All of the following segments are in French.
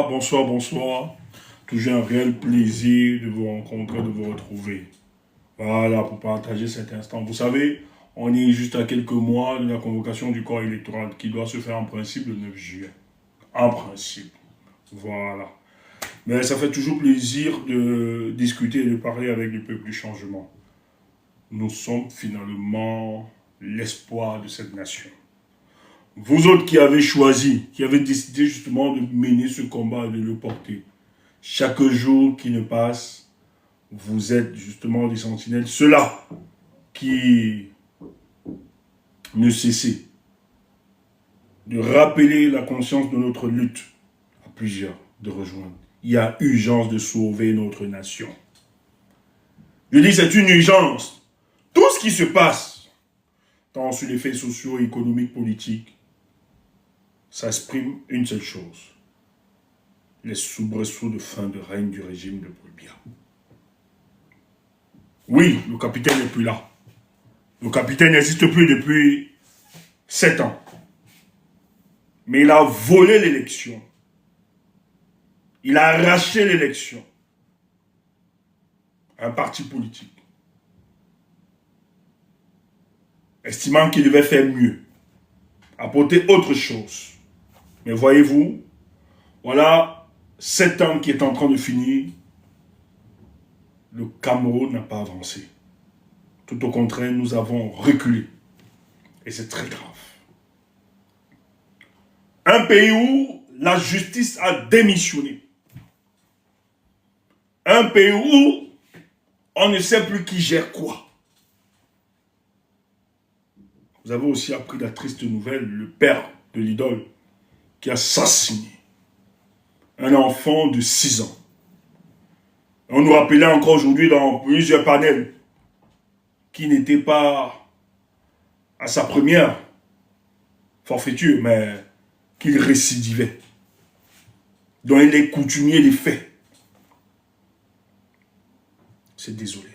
Bonsoir, bonsoir. Toujours un réel plaisir de vous rencontrer, de vous retrouver. Voilà, pour partager cet instant. Vous savez, on est juste à quelques mois de la convocation du corps électoral qui doit se faire en principe le 9 juillet. En principe. Voilà. Mais ça fait toujours plaisir de discuter et de parler avec le peuple du changement. Nous sommes finalement l'espoir de cette nation. Vous autres qui avez choisi, qui avez décidé justement de mener ce combat et de le porter, chaque jour qui ne passe, vous êtes justement des sentinelles. Ceux-là qui ne cessaient de rappeler la conscience de notre lutte à plusieurs, de rejoindre. Il y a urgence de sauver notre nation. Je dis c'est une urgence. Tout ce qui se passe, tant sur les faits sociaux, économiques, politiques, ça exprime une seule chose. Les soubresauts de fin de règne du régime de Paul Biya. Oui, le capitaine n'est plus là. Le capitaine n'existe plus depuis 7 ans. Mais il a volé l'élection. Il a arraché l'élection à un parti politique. Estimant qu'il devait faire mieux. Apporter autre chose. Mais voyez-vous, voilà 7 ans qui est en train de finir. Le Cameroun n'a pas avancé. Tout au contraire, nous avons reculé. Et c'est très grave. Un pays où la justice a démissionné. Un pays où on ne sait plus qui gère quoi. Vous avez aussi appris la triste nouvelle, le père de l'idole qui a assassiné un enfant de 6 ans. On nous rappelait encore aujourd'hui dans plusieurs panels qui n'était pas à sa première forfaiture, mais qu'il récidivait, dont il est coutumier des faits. C'est désolé.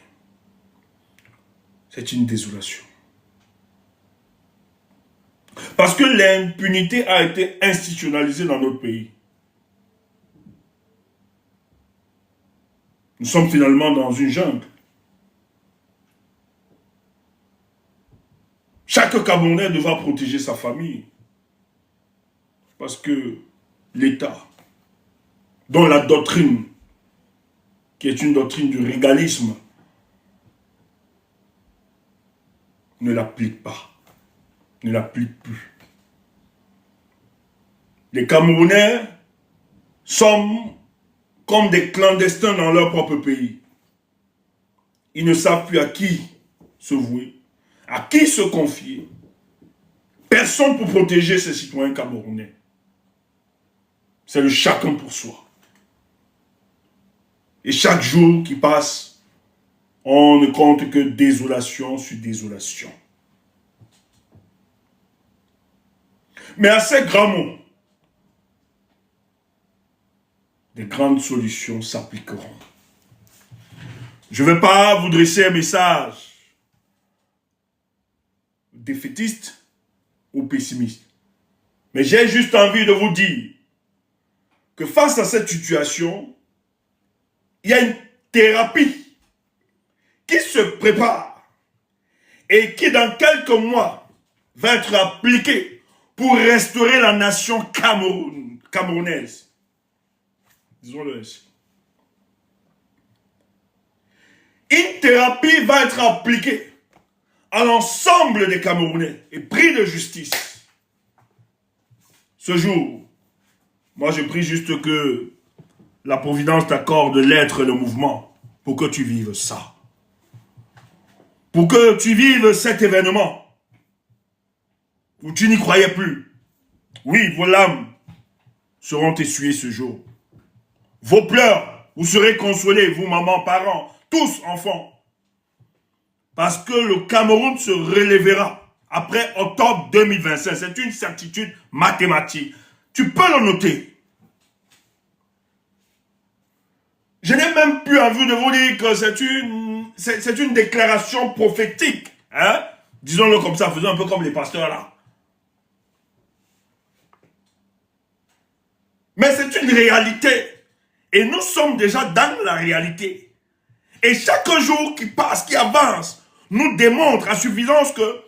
C'est une désolation. Parce que l'impunité a été institutionnalisée dans notre pays. Nous sommes finalement dans une jungle. Chaque Camerounais devra protéger sa famille. Parce que l'État, dont la doctrine, qui est une doctrine du régalisme, ne l'applique pas, ne l'applique plus. Les Camerounais sont comme des clandestins dans leur propre pays. Ils ne savent plus à qui se vouer, à qui se confier. Personne pour protéger ces citoyens camerounais. C'est le chacun pour soi. Et chaque jour qui passe, on ne compte que désolation sur désolation. Mais à ces grands mots, des grandes solutions s'appliqueront. Je ne vais pas vous dresser un message défaitiste ou pessimiste. Mais j'ai juste envie de vous dire que face à cette situation, il y a une thérapie qui se prépare et qui dans quelques mois va être appliquée pour restaurer la nation camerounaise. Disons-le ainsi. Une thérapie va être appliquée à l'ensemble des Camerounais et pris de justice. Ce jour, moi je prie juste que la Providence t'accorde l'être et le mouvement pour que tu vives ça. Pour que tu vives cet événement où tu n'y croyais plus. Oui, vos larmes seront essuyées ce jour. Vos pleurs, vous serez consolés, vous, mamans, parents, tous enfants. Parce que le Cameroun se relèvera après octobre 2025. C'est une certitude mathématique. Tu peux le noter. Je n'ai même plus envie de vous dire que c'est une déclaration prophétique. Hein? Disons-le comme ça, faisons un peu comme les pasteurs là. Mais c'est une réalité. Et nous sommes déjà dans la réalité. Et chaque jour qui passe, qui avance, nous démontre à suffisance que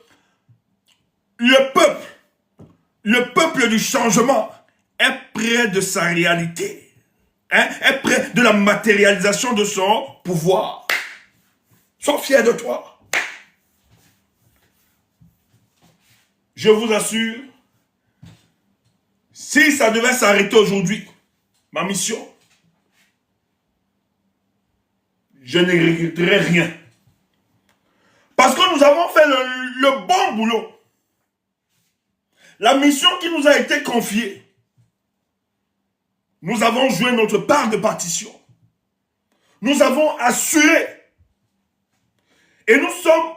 le peuple du changement est près de sa réalité. Est près de la matérialisation de son pouvoir. Sois fier de toi. Je vous assure, si ça devait s'arrêter aujourd'hui, ma mission, je ne regretterai rien. Parce que nous avons fait le bon boulot. La mission qui nous a été confiée, nous avons joué notre part de partition. Nous avons assuré. Et nous sommes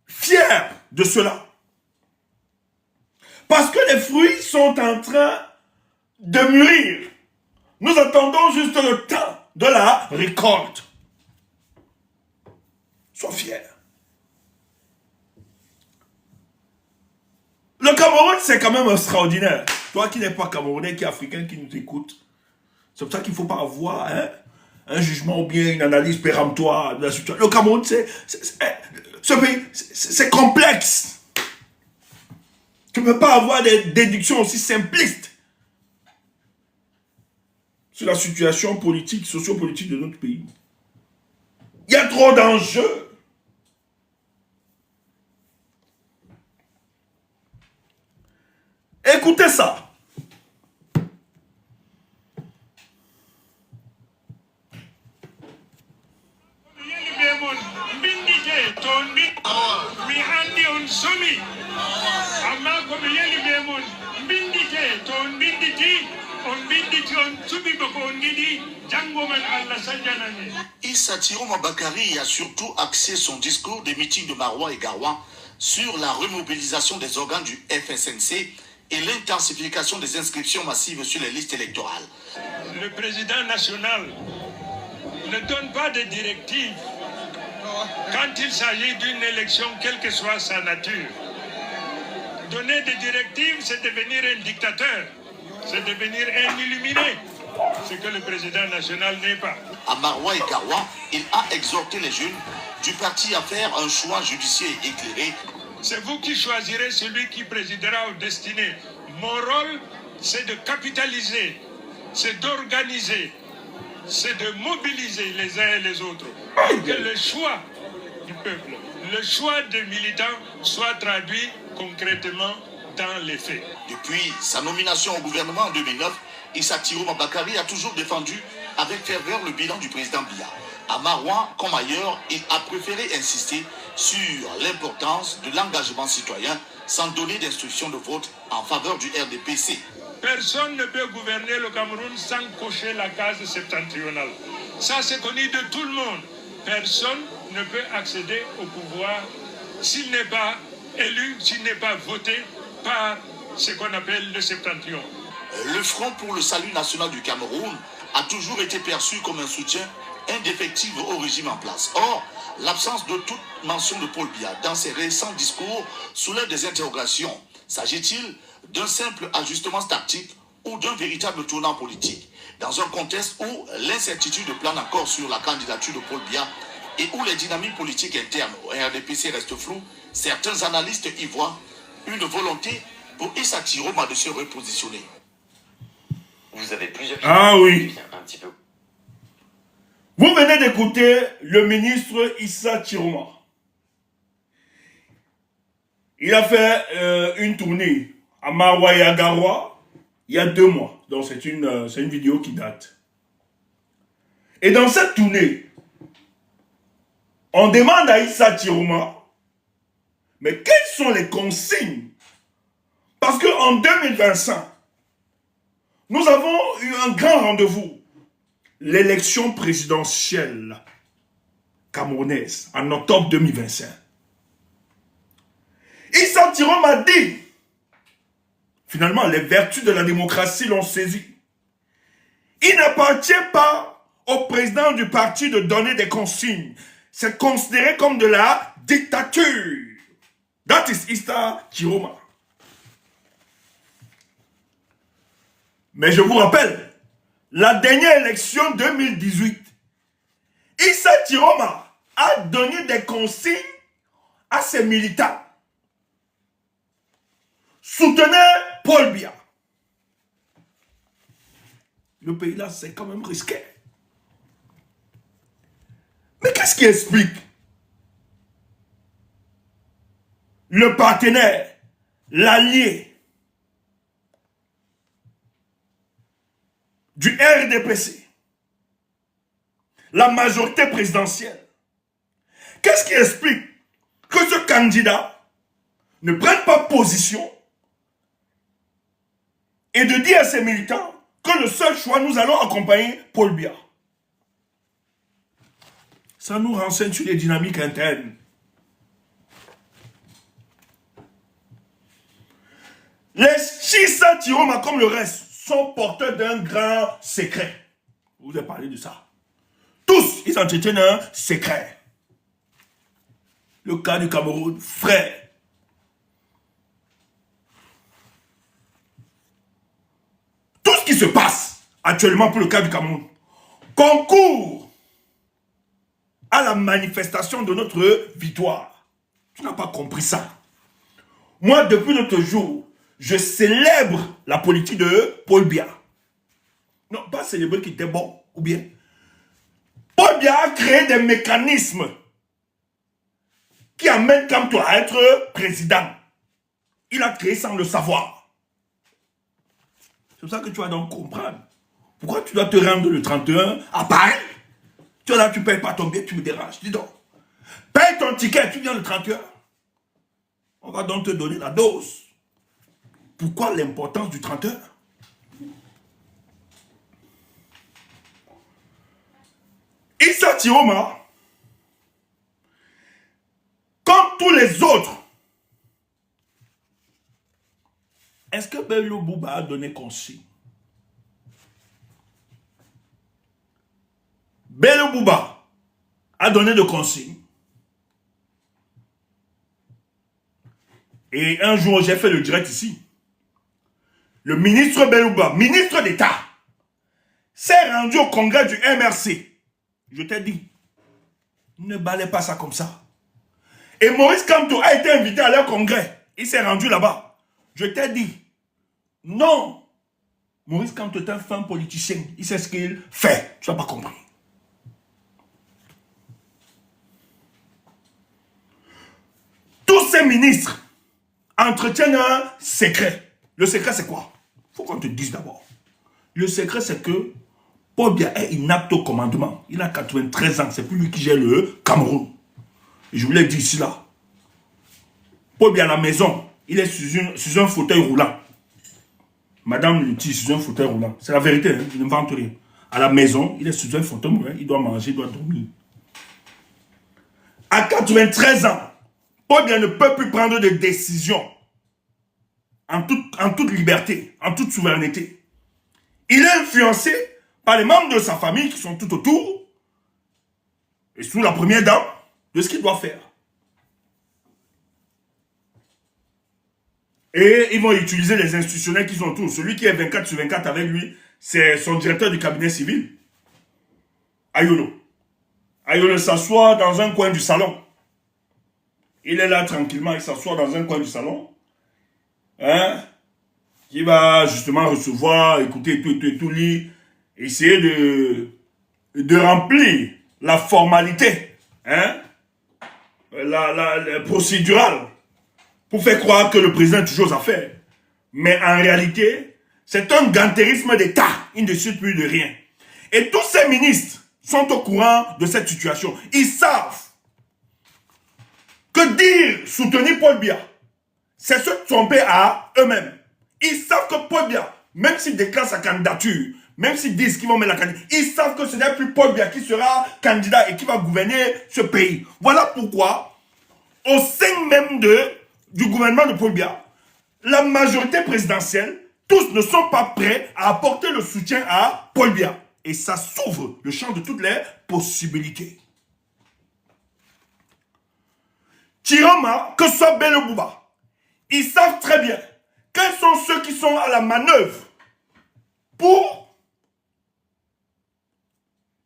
fiers de cela. Parce que les fruits sont en train de mûrir. Nous attendons juste le temps de la récolte. Sois fier. Le Cameroun, c'est quand même extraordinaire. Toi qui n'es pas camerounais, qui est africain, qui nous écoute. C'est pour ça qu'il ne faut pas avoir un jugement ou bien une analyse péremptoire de la situation. Le Cameroun, ce pays, c'est complexe. Tu ne peux pas avoir des déductions aussi simplistes sur la situation politique, sociopolitique de notre pays. Il y a trop d'enjeux. Écoutez ça. Issa Tiroma Bakari a surtout axé son discours des meetings de Marois et Garoua sur la remobilisation des organes du FSNC et l'intensification des inscriptions massives sur les listes électorales. Le président national ne donne pas de directives quand il s'agit d'une élection, quelle que soit sa nature. Donner des directives, c'est devenir un dictateur, c'est devenir un illuminé, ce que le président national n'est pas. À Marois et Garoua, il a exhorté les jeunes du parti à faire un choix judiciaire et éclairé. C'est vous qui choisirez celui qui présidera aux destinées. Mon rôle, c'est de capitaliser, c'est d'organiser, c'est de mobiliser les uns et les autres pour que le choix du peuple, le choix des militants soit traduit concrètement dans les faits. Depuis sa nomination au gouvernement en 2009, Issa Tiroma Bakari a toujours défendu avec ferveur le bilan du président Biya. À Maroua, comme ailleurs, il a préféré insister sur l'importance de l'engagement citoyen sans donner d'instructions de vote en faveur du RDPC. Personne ne peut gouverner le Cameroun sans cocher la case septentrionale. Ça, c'est connu de tout le monde. Personne ne peut accéder au pouvoir s'il n'est pas élu, s'il n'est pas voté par ce qu'on appelle le septentrion. Le Front pour le salut national du Cameroun a toujours été perçu comme un soutien indéfectible au régime en place. Or, l'absence de toute mention de Paul Biya dans ses récents discours soulève des interrogations. S'agit-il d'un simple ajustement tactique ou d'un véritable tournant politique? Dans un contexte où l'incertitude plane encore sur la candidature de Paul Biya et où les dynamiques politiques internes au RDPC restent floues, certains analystes y voient une volonté pour Issa Tiroma de se repositionner. Vous avez plusieurs... Ah oui. Un petit peu. Vous venez d'écouter le ministre Issa Tiroma. Il a fait une tournée à Maroua et à Garoua il y a 2 mois. Donc c'est une vidéo qui date. Et dans cette tournée, on demande à Issa Tiroma, mais quelles sont les consignes? Parce qu'en 2025, nous avons eu un grand rendez-vous. L'élection présidentielle camerounaise en octobre 2025. Issa Tiroma a dit, finalement, les vertus de la démocratie l'ont saisi. Il n'appartient pas au président du parti de donner des consignes. C'est considéré comme de la dictature. That is Issa Tiroma. Mais je vous rappelle, la dernière élection 2018, Issa Chiroma a donné des consignes à ses militants. Soutenez Paul Biya. Le pays là, c'est quand même risqué. Mais qu'est-ce qui explique le partenaire, l'allié du RDPC, la majorité présidentielle? Qu'est-ce qui explique que ce candidat ne prenne pas position et de dire à ses militants que le seul choix, nous allons accompagner Paul Biya? Ça nous renseigne sur les dynamiques internes. Les Issa Chiroma, comme le reste, sont porteurs d'un grand secret. Je vous ai parlé de ça. Tous, ils entretiennent un secret. Le cas du Cameroun, frère. Tout ce qui se passe actuellement pour le cas du Cameroun concourt à la manifestation de notre victoire. Tu n'as pas compris ça. Moi, depuis l'autre jour, je célèbre la politique de Paul Biya. Non, pas célébrer qui était bon, ou bien. Paul Biya a créé des mécanismes qui amènent Kamto à être président. Il a créé sans le savoir. C'est pour ça que tu vas donc comprendre. Pourquoi tu dois te rendre le 31 à Paris? Tu es là, tu ne payes pas ton billet, tu me déranges. Dis donc. Paye ton ticket, tu viens le 31. On va donc te donner la dose. Pourquoi l'importance du 31? Issa Chiroma, comme tous les autres, est-ce que Bello Bouba a donné consigne? Bello Bouba a donné de consignes. Et un jour, j'ai fait le direct ici. Le ministre Bello Bouba, ministre d'État, s'est rendu au congrès du MRC. Je t'ai dit, ne balez pas ça comme ça. Et Maurice Kamto a été invité à leur congrès. Il s'est rendu là-bas. Je t'ai dit, non. Maurice Kamto est un fin politicien. Il sait ce qu'il fait. Tu n'as pas compris. Tous ces ministres entretiennent un secret. Le secret, c'est quoi? Il faut qu'on te dise d'abord. Le secret, c'est que Paul Biya est inapte au commandement. Il a 93 ans. C'est plus lui qui gère le Cameroun. Et je vous l'ai dit ici, là. Paul Biya à la maison, il est sur un fauteuil roulant. Madame le dit sur un fauteuil roulant. C'est la vérité, hein? Je ne vante rien. À la maison, il est sur un fauteuil roulant. Il doit manger, il doit dormir. À 93 ans, Paul Biya ne peut plus prendre de décisions en toute liberté, en toute souveraineté. Il est influencé par les membres de sa famille qui sont tout autour et sous la première dame de ce qu'il doit faire. Et ils vont utiliser les institutionnels qui sont autour. Celui qui est 24/24 avec lui, c'est son directeur du cabinet civil, Ayolo. Ayolo s'assoit dans un coin du salon. Il est là tranquillement, il s'assoit dans un coin du salon. Hein? Qui va justement recevoir, écouter tout, lire, essayer de remplir la formalité, hein? la procédurale, pour faire croire que le président a toujours à faire. Mais en réalité, c'est un gantérisme d'État. Il ne décide plus de rien. Et tous ces ministres sont au courant de cette situation. Ils savent que dire soutenir Paul Biya, c'est se tromper à eux-mêmes. Ils savent que Paul Biya, même s'il déclare sa candidature, même s'ils disent qu'ils vont mettre la candidature, ils savent que ce n'est plus Paul Biya qui sera candidat et qui va gouverner ce pays. Voilà pourquoi, au sein même du gouvernement de Paul Biya, la majorité présidentielle, tous ne sont pas prêts à apporter le soutien à Paul Biya. Et ça s'ouvre le champ de toutes les possibilités. Chiroma, que ce soit Bello Bouba, ils savent très bien quels sont ceux qui sont à la manœuvre pour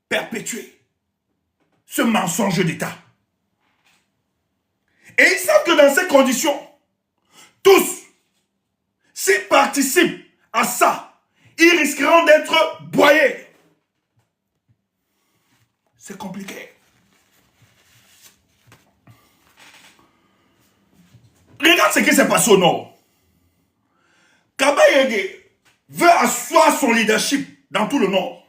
perpétuer ce mensonge d'État. Et ils savent que dans ces conditions, tous, s'ils participent à ça, ils risqueront d'être broyés. C'est compliqué. Regarde ce qui s'est passé au Nord. Kaba Yégué veut asseoir son leadership dans tout le Nord.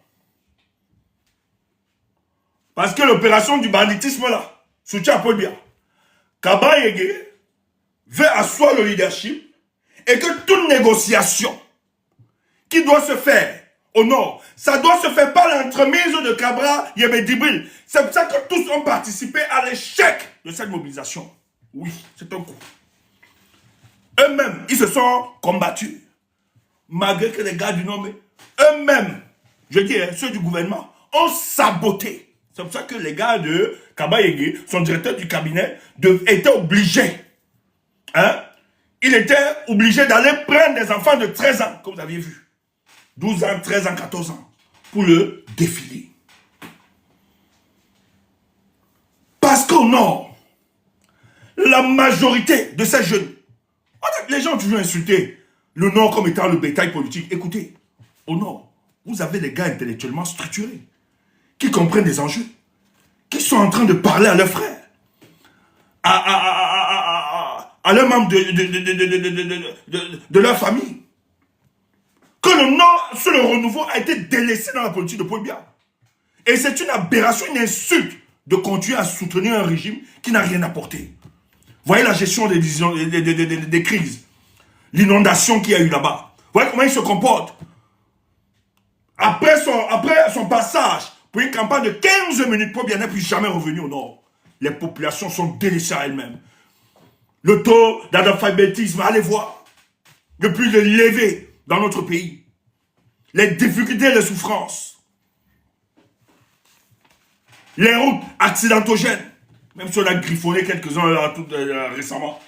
Parce que l'opération du banditisme là, soutient à Paul Biya. Kaba Yégué veut asseoir le leadership et que toute négociation qui doit se faire au Nord, ça doit se faire par l'entremise de Kabra Yémé Djibril. C'est pour ça que tous ont participé à l'échec de cette mobilisation. Oui, c'est un coup. Eux-mêmes, ils se sont combattus. Malgré que les gars du Nord, eux-mêmes, je dis, ceux du gouvernement, ont saboté. C'est pour ça que les gars de Kaba Yégué, son directeur du cabinet, étaient obligés. Hein? Il était obligé d'aller prendre des enfants de 13 ans, comme vous aviez vu. 12 ans, 13 ans, 14 ans, pour le défiler. Parce qu'au Nord, la majorité de ces jeunes, les gens ont toujours insulté le Nord comme étant le bétail politique. Écoutez, au Nord, vous avez des gars intellectuellement structurés, qui comprennent des enjeux, qui sont en train de parler à leurs frères, à leurs membres de leur famille. Que le Nord, sur le renouveau, a été délaissé dans la politique de Paul Biya. Et c'est une aberration, une insulte de continuer à soutenir un régime qui n'a rien apporté. Voyez la gestion des crises, l'inondation qu'il y a eu là-bas. Voyez comment il se comporte. Après son passage pour une campagne de 15 minutes, Paul Biya n'est plus jamais revenu au Nord. Les populations sont délaissées à elles-mêmes. Le taux d'analphabétisme, allez voir, le plus élevé dans notre pays. Les difficultés, les souffrances. Les routes accidentogènes. Même si on a griffonné quelques-uns récemment.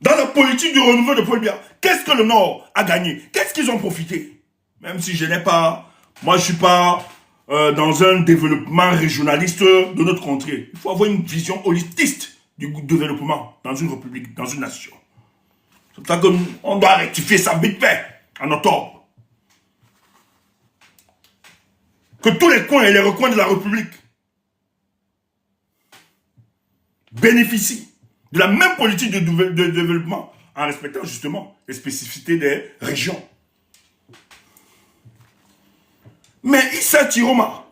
Dans la politique du renouveau de Paul Biya, qu'est-ce que le Nord a gagné? Qu'est-ce qu'ils ont profité? Même si je n'ai pas... Moi, je ne suis pas dans un développement régionaliste de notre contrée. Il faut avoir une vision holististe du développement dans une république, dans une nation. C'est pour ça qu'on doit rectifier ça vite fait, en octobre. Que tous les coins et les recoins de la République bénéficient de la même politique de développement en respectant justement les spécificités des régions. Mais Issa Tiroma,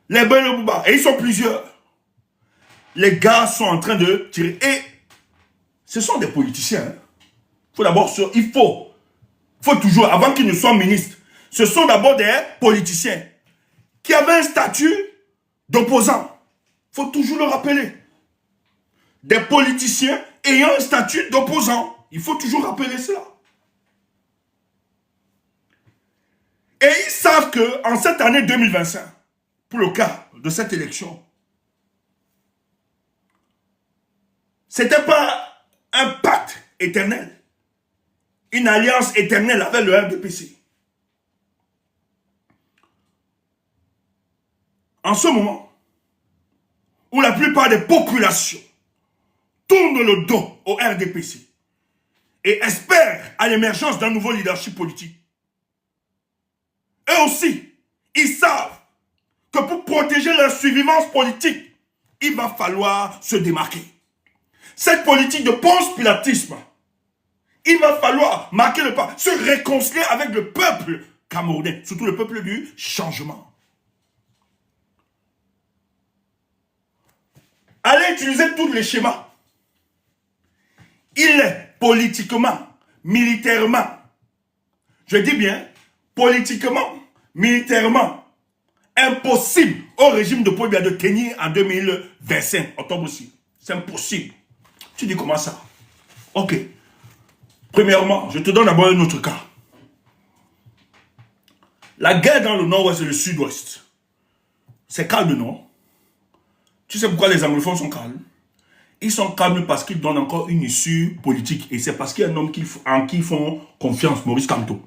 les Belobouba, et ils sont plusieurs. Les gars sont en train de tirer. Et ce sont des politiciens. Hein. Faut d'abord, il faut toujours, avant qu'ils ne soient ministres, ce sont d'abord des politiciens qui avaient un statut d'opposant. Il faut toujours le rappeler. Des politiciens ayant un statut d'opposant. Il faut toujours rappeler cela. Et ils savent qu'en cette année 2025, pour le cas de cette élection, ce n'était pas un pacte éternel. Une alliance éternelle avec le RDPC. En ce moment, où la plupart des populations tournent le dos au RDPC et espèrent à l'émergence d'un nouveau leadership politique, eux aussi, ils savent que pour protéger leur survivance politique, il va falloir se démarquer. Cette politique de ponce-pilatisme, il va falloir marquer le pas, se réconcilier avec le peuple camerounais, surtout le peuple du changement. Allez utiliser tous les schémas. Il est politiquement, militairement, je dis bien, politiquement, militairement, impossible au régime de Paul Biya de tenir en 2025, octobre aussi. C'est impossible. Tu dis comment ça? Ok. Premièrement, je te donne d'abord un autre cas. La guerre dans le nord-ouest et le sud-ouest, c'est calme, non? Tu sais pourquoi les anglophones sont calmes? Ils sont calmes parce qu'ils donnent encore une issue politique. Et c'est parce qu'il y a un homme en qui ils font confiance, Maurice Kamto.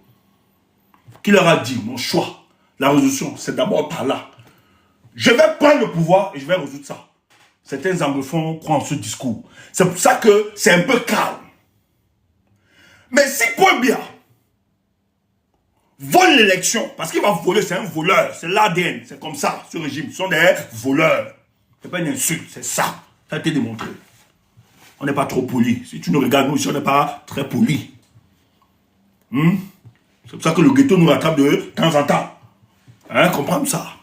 qui leur a dit, mon choix, la résolution, c'est d'abord par là. Je vais prendre le pouvoir et je vais résoudre ça. Certains anglophones croient en ce discours. C'est pour ça que c'est un peu calme. Mais si Paul Biya vole l'élection, parce qu'il va voler, c'est un voleur, c'est l'ADN, c'est comme ça, ce régime, ce sont des voleurs. C'est pas une insulte, c'est ça. Ça a été démontré. On n'est pas trop poli. Si tu nous regardes, nous ici, on n'est pas très poli. C'est pour ça que le ghetto nous rattrape de temps en temps. Hein, comprendre ça.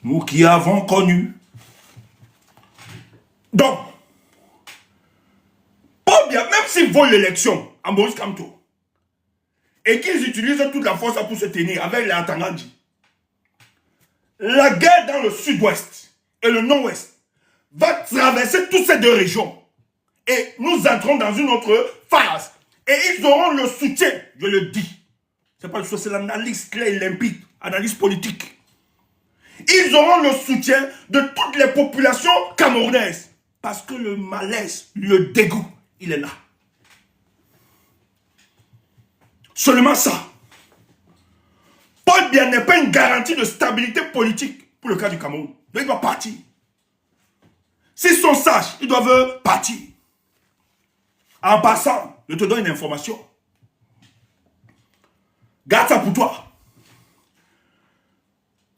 Nous qui avons connu. Donc, Paul Biya, même s'ils volent l'élection à Maurice Kamto, et qu'ils utilisent toute la force pour se tenir avec les Atangandi, la guerre dans le sud-ouest et le nord-ouest va traverser toutes ces deux régions. Et nous entrons dans une autre phase. Et ils auront le soutien, je le dis. C'est pas juste, c'est l'analyse claire et limpide, analyse politique. Ils auront le soutien de toutes les populations camerounaises. Parce que le malaise, le dégoût, il est là. Seulement ça. Paul Biya n'est pas une garantie de stabilité politique pour le cas du Cameroun. Donc il doit partir. S'ils sont sages, ils doivent partir. En passant, je te donne une information. Garde ça pour toi.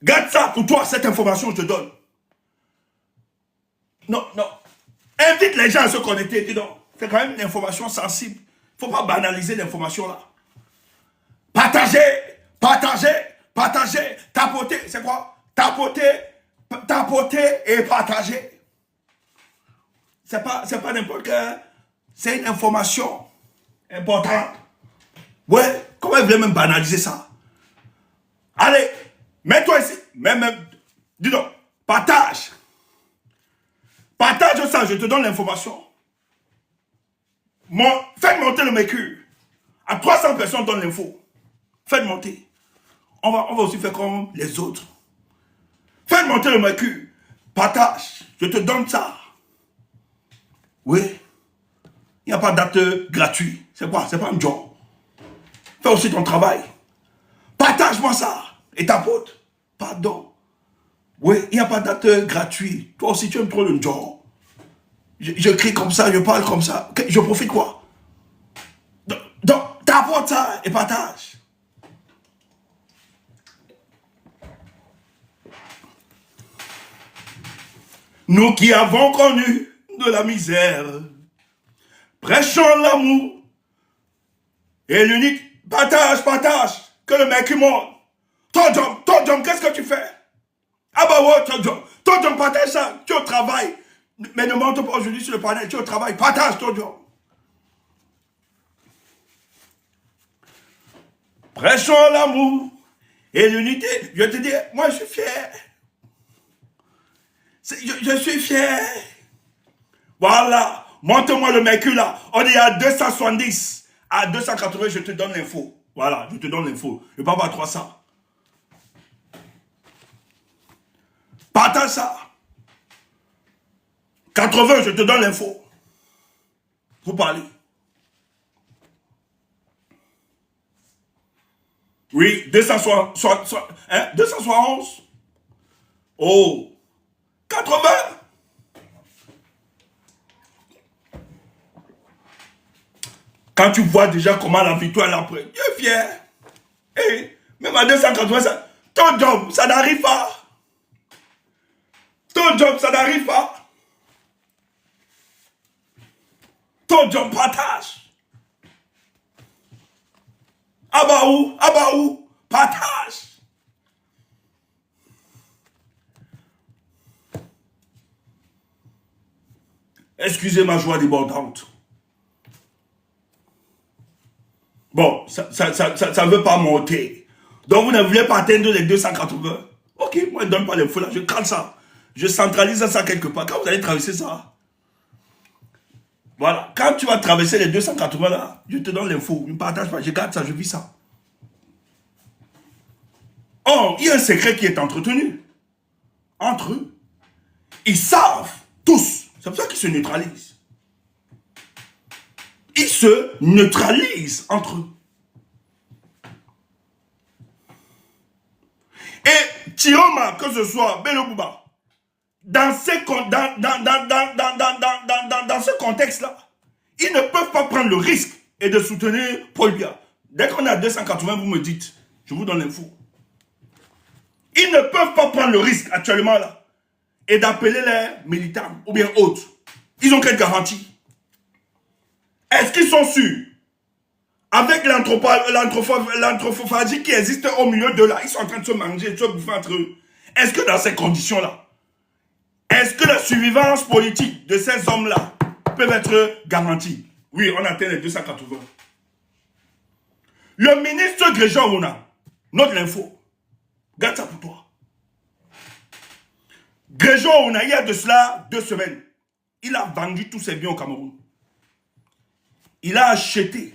Garde ça pour toi, cette information que je te donne. Non, non. Invite les gens à se connecter. Dis donc, c'est quand même une information sensible. Il ne faut pas banaliser l'information là. Partagez, partagez, partagez, tapoter. C'est quoi? Tapoter, tapoter et partager. C'est pas n'importe quel. C'est une information importante. Ouais, comment ils voulaient même banaliser ça? Allez, mets-toi ici. Même, dis donc, partage. Partage ça, je te donne l'information. Faites monter le mercure. À 300 personnes, donne l'info. Faites monter. On va aussi faire comme les autres. Faites monter le mercure. Partage. Je te donne ça. Oui. Il n'y a pas d'acte gratuit. C'est quoi? C'est pas un job. Fais aussi ton travail. Partage-moi ça. Et ta pote. Pardon. Oui, il n'y a pas d'acte gratuit. Toi aussi, tu aimes trop le job. Je crie comme ça, je parle comme ça. Je profite quoi? Donc, t'apportes ça et partage. Nous qui avons connu de la misère, prêchons l'amour et l'unique. Partage, partage, que le mec monte. Ton job, qu'est-ce que tu fais? Ah bah ouais, ton job, partage ça, tu es au travail. Mais ne monte pas aujourd'hui sur le panel, tu es au travail, partage ton job. Prêchons l'amour et l'unité. Je te dis, moi je suis fier. Je suis fier. Voilà. Montre-moi le mercure là. On est à 270. À 280, je te donne l'info. Voilà, je te donne l'info. Je ne parle pas à 300. Partage ça. 80, je te donne l'info. Vous parlez. Oui, 271. Oh. 80. Quand tu vois déjà comment la victoire est après, tu es fier. Et même à 280, ton job, ça n'arrive pas. Ton job, ça n'arrive pas. Ton job, partage. Ah bah où, partage. Excusez ma joie débordante. Bon, ça ne veut pas monter. Donc vous ne voulez pas atteindre les 280. Ok, moi je ne donne pas l'info là, je crale ça. Je centralise ça quelque part. Quand vous allez traverser ça, voilà. Quand tu vas traverser les 280 là, je te donne l'info. Je ne partage pas, je garde ça, je vis ça. Or, il y a un secret qui est entretenu entre eux. Ils savent tous. C'est pour ça qu'ils se neutralisent. Ils se neutralisent entre eux. Tiroma, que ce soit Bello Bouba, dans ce contexte-là, ils ne peuvent pas prendre le risque et de soutenir Paul Biya. Dès qu'on est à 280, vous me dites, je vous donne l'info. Ils ne peuvent pas prendre le risque actuellement là et d'appeler les militants ou bien autres. Ils ont quelle garantie? Est-ce qu'ils sont sûrs? Avec l'anthropophagie qui existe au milieu de là, ils sont en train de se manger, de se bouffer entre eux. Est-ce que dans ces conditions-là, est-ce que la survivance politique de ces hommes-là peut être garantie? Oui, on atteint les 280. Le ministre Gréjean Ouna, note l'info. Garde ça pour toi. Gréjean Ouna, il y a de cela 2 semaines, il a vendu tous ses biens au Cameroun. Il a acheté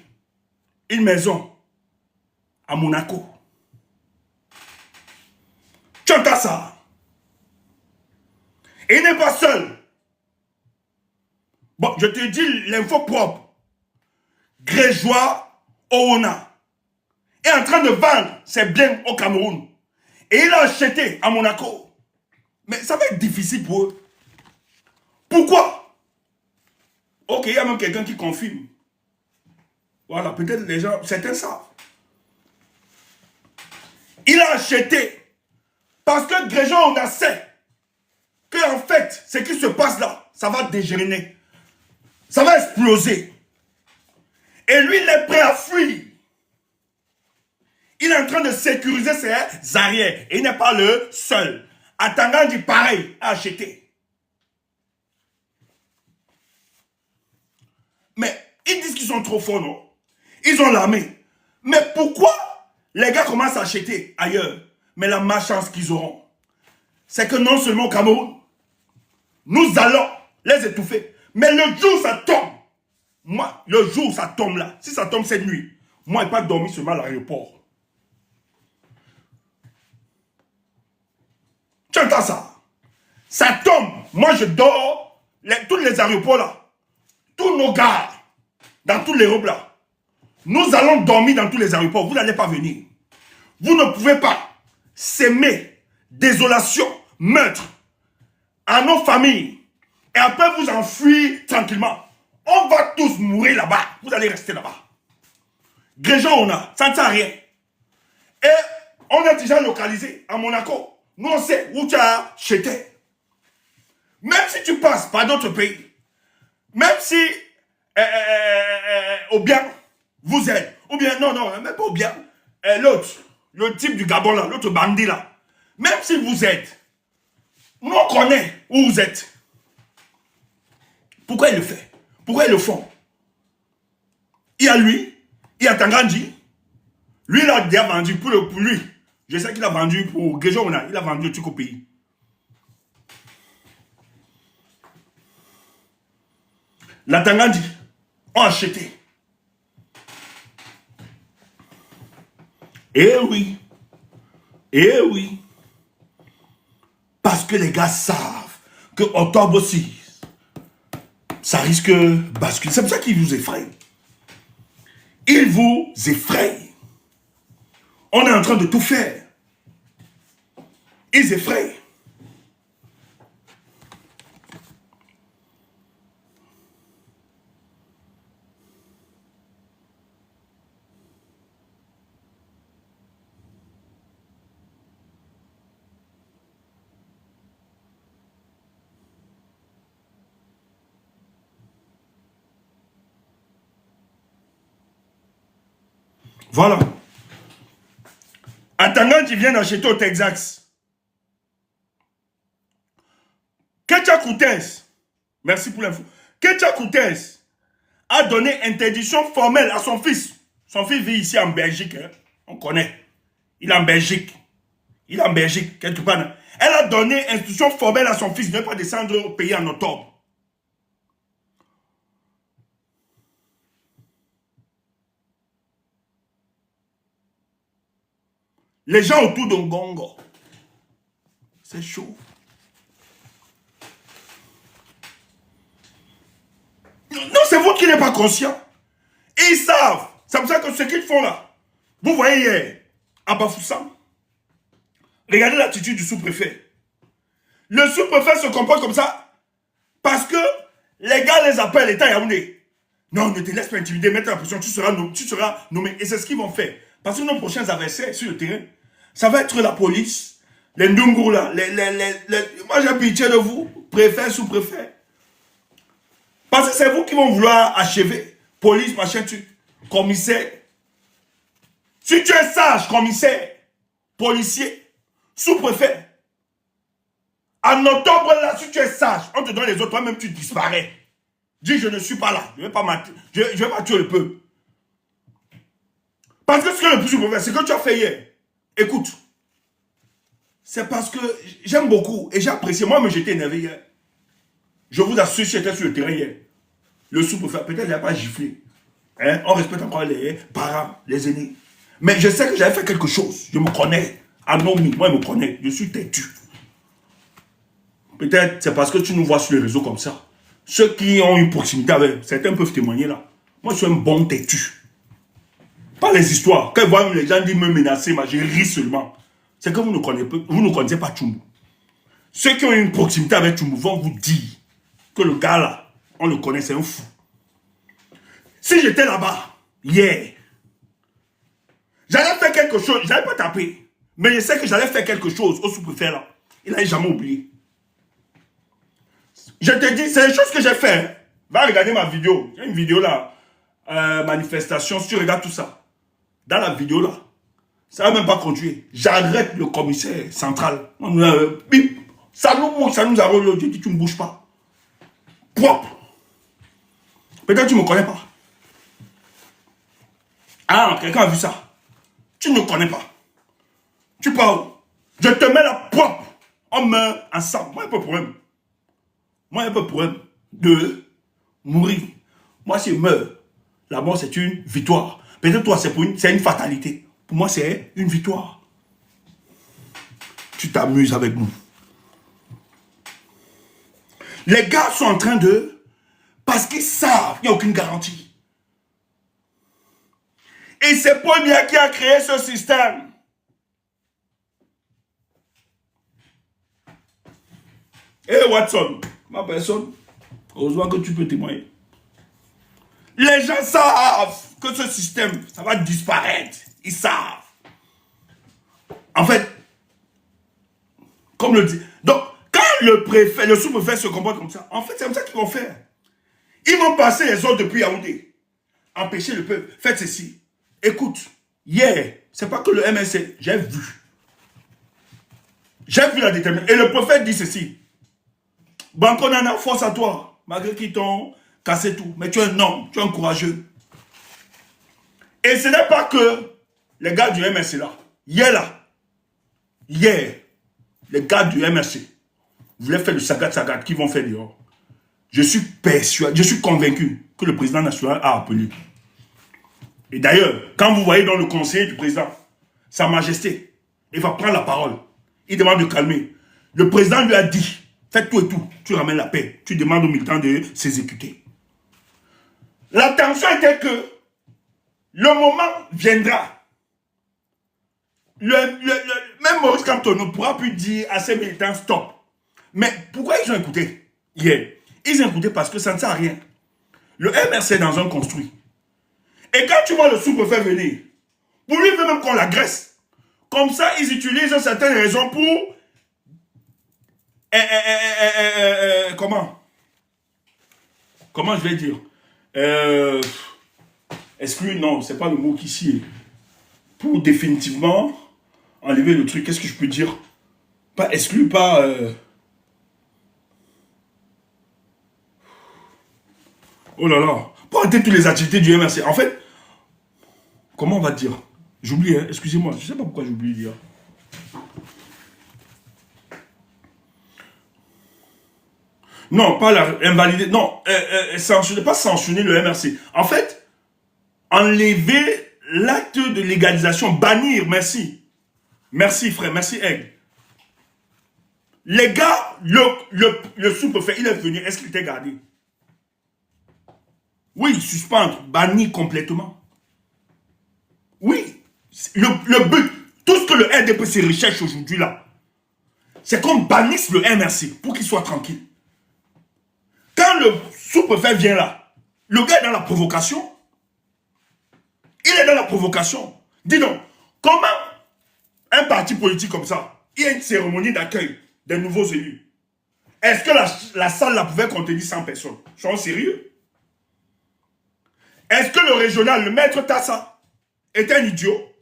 une maison à Monaco. Tu entends ça? Et il n'est pas seul. Bon, je te dis l'info propre. Gréjois Ouna est en train de vendre ses biens au Cameroun. Et il a acheté à Monaco. Mais ça va être difficile pour eux. Pourquoi? Ok, il y a même quelqu'un qui confirme. Voilà, peut-être les gens, certains savent. Il a acheté parce que Gréjean, on a sait que en fait, ce qui se passe là, ça va dégénérer. Ça va exploser. Et lui, il est prêt à fuir. Il est en train de sécuriser ses arrières. Et il n'est pas le seul. Atanga dit pareil, à acheter. Mais ils disent qu'ils sont trop forts, non? Ils ont l'armée. Mais pourquoi les gars commencent à acheter ailleurs? Mais la malchance qu'ils auront, c'est que non seulement au Cameroun, nous allons les étouffer. Mais le jour où ça tombe, moi, le jour où ça tombe là, si ça tombe cette nuit, moi, je n'ai pas dormi seulement à l'aéroport. Tu entends ça? Ça tombe. Moi, je dors. Tous les aéroports là, tous nos gars, dans toute l'Europe là, nous allons dormir dans tous les aéroports. Vous n'allez pas venir. Vous ne pouvez pas s'aimer désolation, meurtre à nos familles et après vous enfuir tranquillement. On va tous mourir là-bas. Vous allez rester là-bas. Gréjean, on a, ça ne sert à rien. Et on a déjà localisé à Monaco. Nous, on sait où tu as acheté. Même si tu passes par d'autres pays, même si au bien, vous êtes, ou bien, non, même pas au bien, l'autre, le type du Gabon là, l'autre bandit là, même si vous êtes, nous on connaît où vous êtes. Pourquoi il le fait? Pourquoi ils le font? Il y a lui, il y a Tangandji, lui il a déjà vendu pour lui. Je sais qu'il a vendu pour Gréjean, il a vendu le truc au pays. La Tangandji ont acheté. Eh oui. Eh oui. Parce que les gars savent que octobre 6, ça risque de basculer. C'est pour ça qu'ils vous effraient. Ils vous effraient. On est en train de tout faire. Ils effraient. Voilà. Attendant qu'il vienne acheter au Texas. Ketia Koutès, merci pour l'info. Ketia Koutès a donné interdiction formelle à son fils. Son fils vit ici en Belgique. Hein. On connaît. Il est en Belgique. Il est en Belgique, quelque part. Elle a donné instruction formelle à son fils de ne pas descendre au pays en octobre. Les gens autour de Ngongo, c'est chaud. Non, c'est vous qui n'êtes pas conscient. Et ils savent. C'est pour ça que ce qu'ils font là. Vous voyez hier, à Bafoussam, Regardez l'attitude du sous-préfet. Le sous-préfet se comporte comme ça parce que les gars les appellent l'État Yaoundé. Non, ne te laisse pas intimider, mettre la pression, tu seras nommé. Et c'est ce qu'ils vont faire. Parce que nos prochains adversaires sur le terrain, ça va être la police, les Ndungur là, moi j'ai pitié de vous, préfet, sous-préfet. Parce que c'est vous qui vont vouloir achever. Police, machin, commissaire. Si tu es sage, commissaire, policier, sous-préfet, en octobre, là, si tu es sage, on te donne les autres, toi-même, tu disparais. Dis, je ne suis pas là. Je ne vais pas tuer le peuple. Parce que ce que le plus sous-préfet, c'est que tu as fait hier. Écoute, c'est parce que j'aime beaucoup et j'ai apprécié. Moi, mais j'étais énervé hier. Je vous assure, j'étais sur le terrain hier. Le sous-préfet, peut-être il n'a pas giflé. Hein? On respecte encore les parents, les aînés. Mais je sais que j'avais fait quelque chose. Je me connais. Anomi, moi, je me connais. Je suis têtu. Peut-être c'est parce que tu nous vois sur les réseaux comme ça. Ceux qui ont une proximité avec, certains peuvent témoigner là. Moi, je suis un bon têtu. Pas les histoires. Quand ils voient les gens dire me menacer, je ris seulement. C'est que vous ne connaissez pas Tchoumbou. Ceux qui ont une proximité avec Tchoumbou vont vous dire que le gars là, on le connaît, c'est un fou. Si j'étais là-bas, hier, j'allais faire quelque chose, je n'allais pas taper, mais je sais que j'allais faire quelque chose au sous-préfet là. Il n'avait jamais oublié. Je te dis, c'est les choses que j'ai fait. Va regarder ma vidéo. Il y a une vidéo là, manifestation, si tu regardes tout ça. Dans la vidéo là, ça ne va même pas conduire. J'arrête le commissaire central. Bip, ça nous a relogé, je dis, tu ne bouges pas. Propre. Peut-être tu ne me connais pas. Ah, quelqu'un a vu ça. Tu ne me connais pas. Tu parles. Je te mets la propre. On meurt ensemble. Moi, il n'y a pas de problème. Moi, il n'y a pas de problème de mourir. Moi, si je meurs, la mort, c'est une victoire. Peut-être toi, c'est une fatalité. Pour moi, c'est une victoire. Tu t'amuses avec nous. Les gars sont en train de... Parce qu'ils savent, il n'y a aucune garantie. Et c'est Paul Biya qui a créé ce système. Et Watson, ma personne, heureusement que tu peux témoigner. Les gens savent que ce système, ça va disparaître. Ils savent. En fait, comme le dit. Donc, quand le préfet, le sous-préfet se comporte comme ça, en fait, c'est comme ça qu'ils vont faire. Ils vont passer les ordres depuis Yaoundé. Empêcher le peuple. Faites ceci. Écoute, hier, c'est pas que le MSC, j'ai vu. J'ai vu la détermination. Et le prophète dit ceci. Banco Nana, force à toi. Malgré qu'ils t'ont cassé tout. Mais tu es un homme, tu es un courageux. Et ce n'est pas que les gars du MSC là. Hier, les gars du MSC voulaient faire le sagat qu'ils vont faire dehors. Je suis persuadé, je suis convaincu que le président national a appelé. Et d'ailleurs, quand vous voyez dans le conseil du président, Sa Majesté, il va prendre la parole. Il demande de calmer. Le président lui a dit, faites tout et tout, tu ramènes la paix. Tu demandes aux militants de s'exécuter. La tension était que le moment viendra. Même Maurice Kamto ne pourra plus dire à ses militants stop. Mais pourquoi ils ont écouté hier? Ils ont écouté parce que ça ne sert à rien. Le MRC est dans un construit. Et quand tu vois le sous-préfet venir, pour lui, il veut même qu'on l'agresse. Comme ça, ils utilisent certaines raisons pour... Comment je vais dire exclure, non, c'est pas le mot qui s'y est. Pour définitivement enlever le truc, qu'est-ce que je peux dire? Pas exclure, pas... Oh là là, pour arrêter toutes les activités du MRC. En fait, comment on va dire? J'oublie, hein, excusez-moi, je sais pas pourquoi j'oublie de dire. Non, pas la invalider, non, sanctionner, pas sanctionner le MRC. En fait, enlever l'acte de légalisation, bannir, merci. Merci frère, merci Aigle. Les gars, le sous-préfet, il est venu, est-ce qu'il était gardé? Oui, suspendre, bannir complètement. Oui, le but, tout ce que le RDPC recherche aujourd'hui là, c'est qu'on bannisse le MRC pour qu'il soit tranquille. Quand le sous-préfet vient là, le gars est dans la provocation. Il est dans la provocation. Dis donc, comment un parti politique comme ça, il y a une cérémonie d'accueil des nouveaux élus. Est-ce que la salle là pouvait contenir 100 personnes? Ils sont sérieux? Est-ce que le régional, le maître Tassa, était un idiot?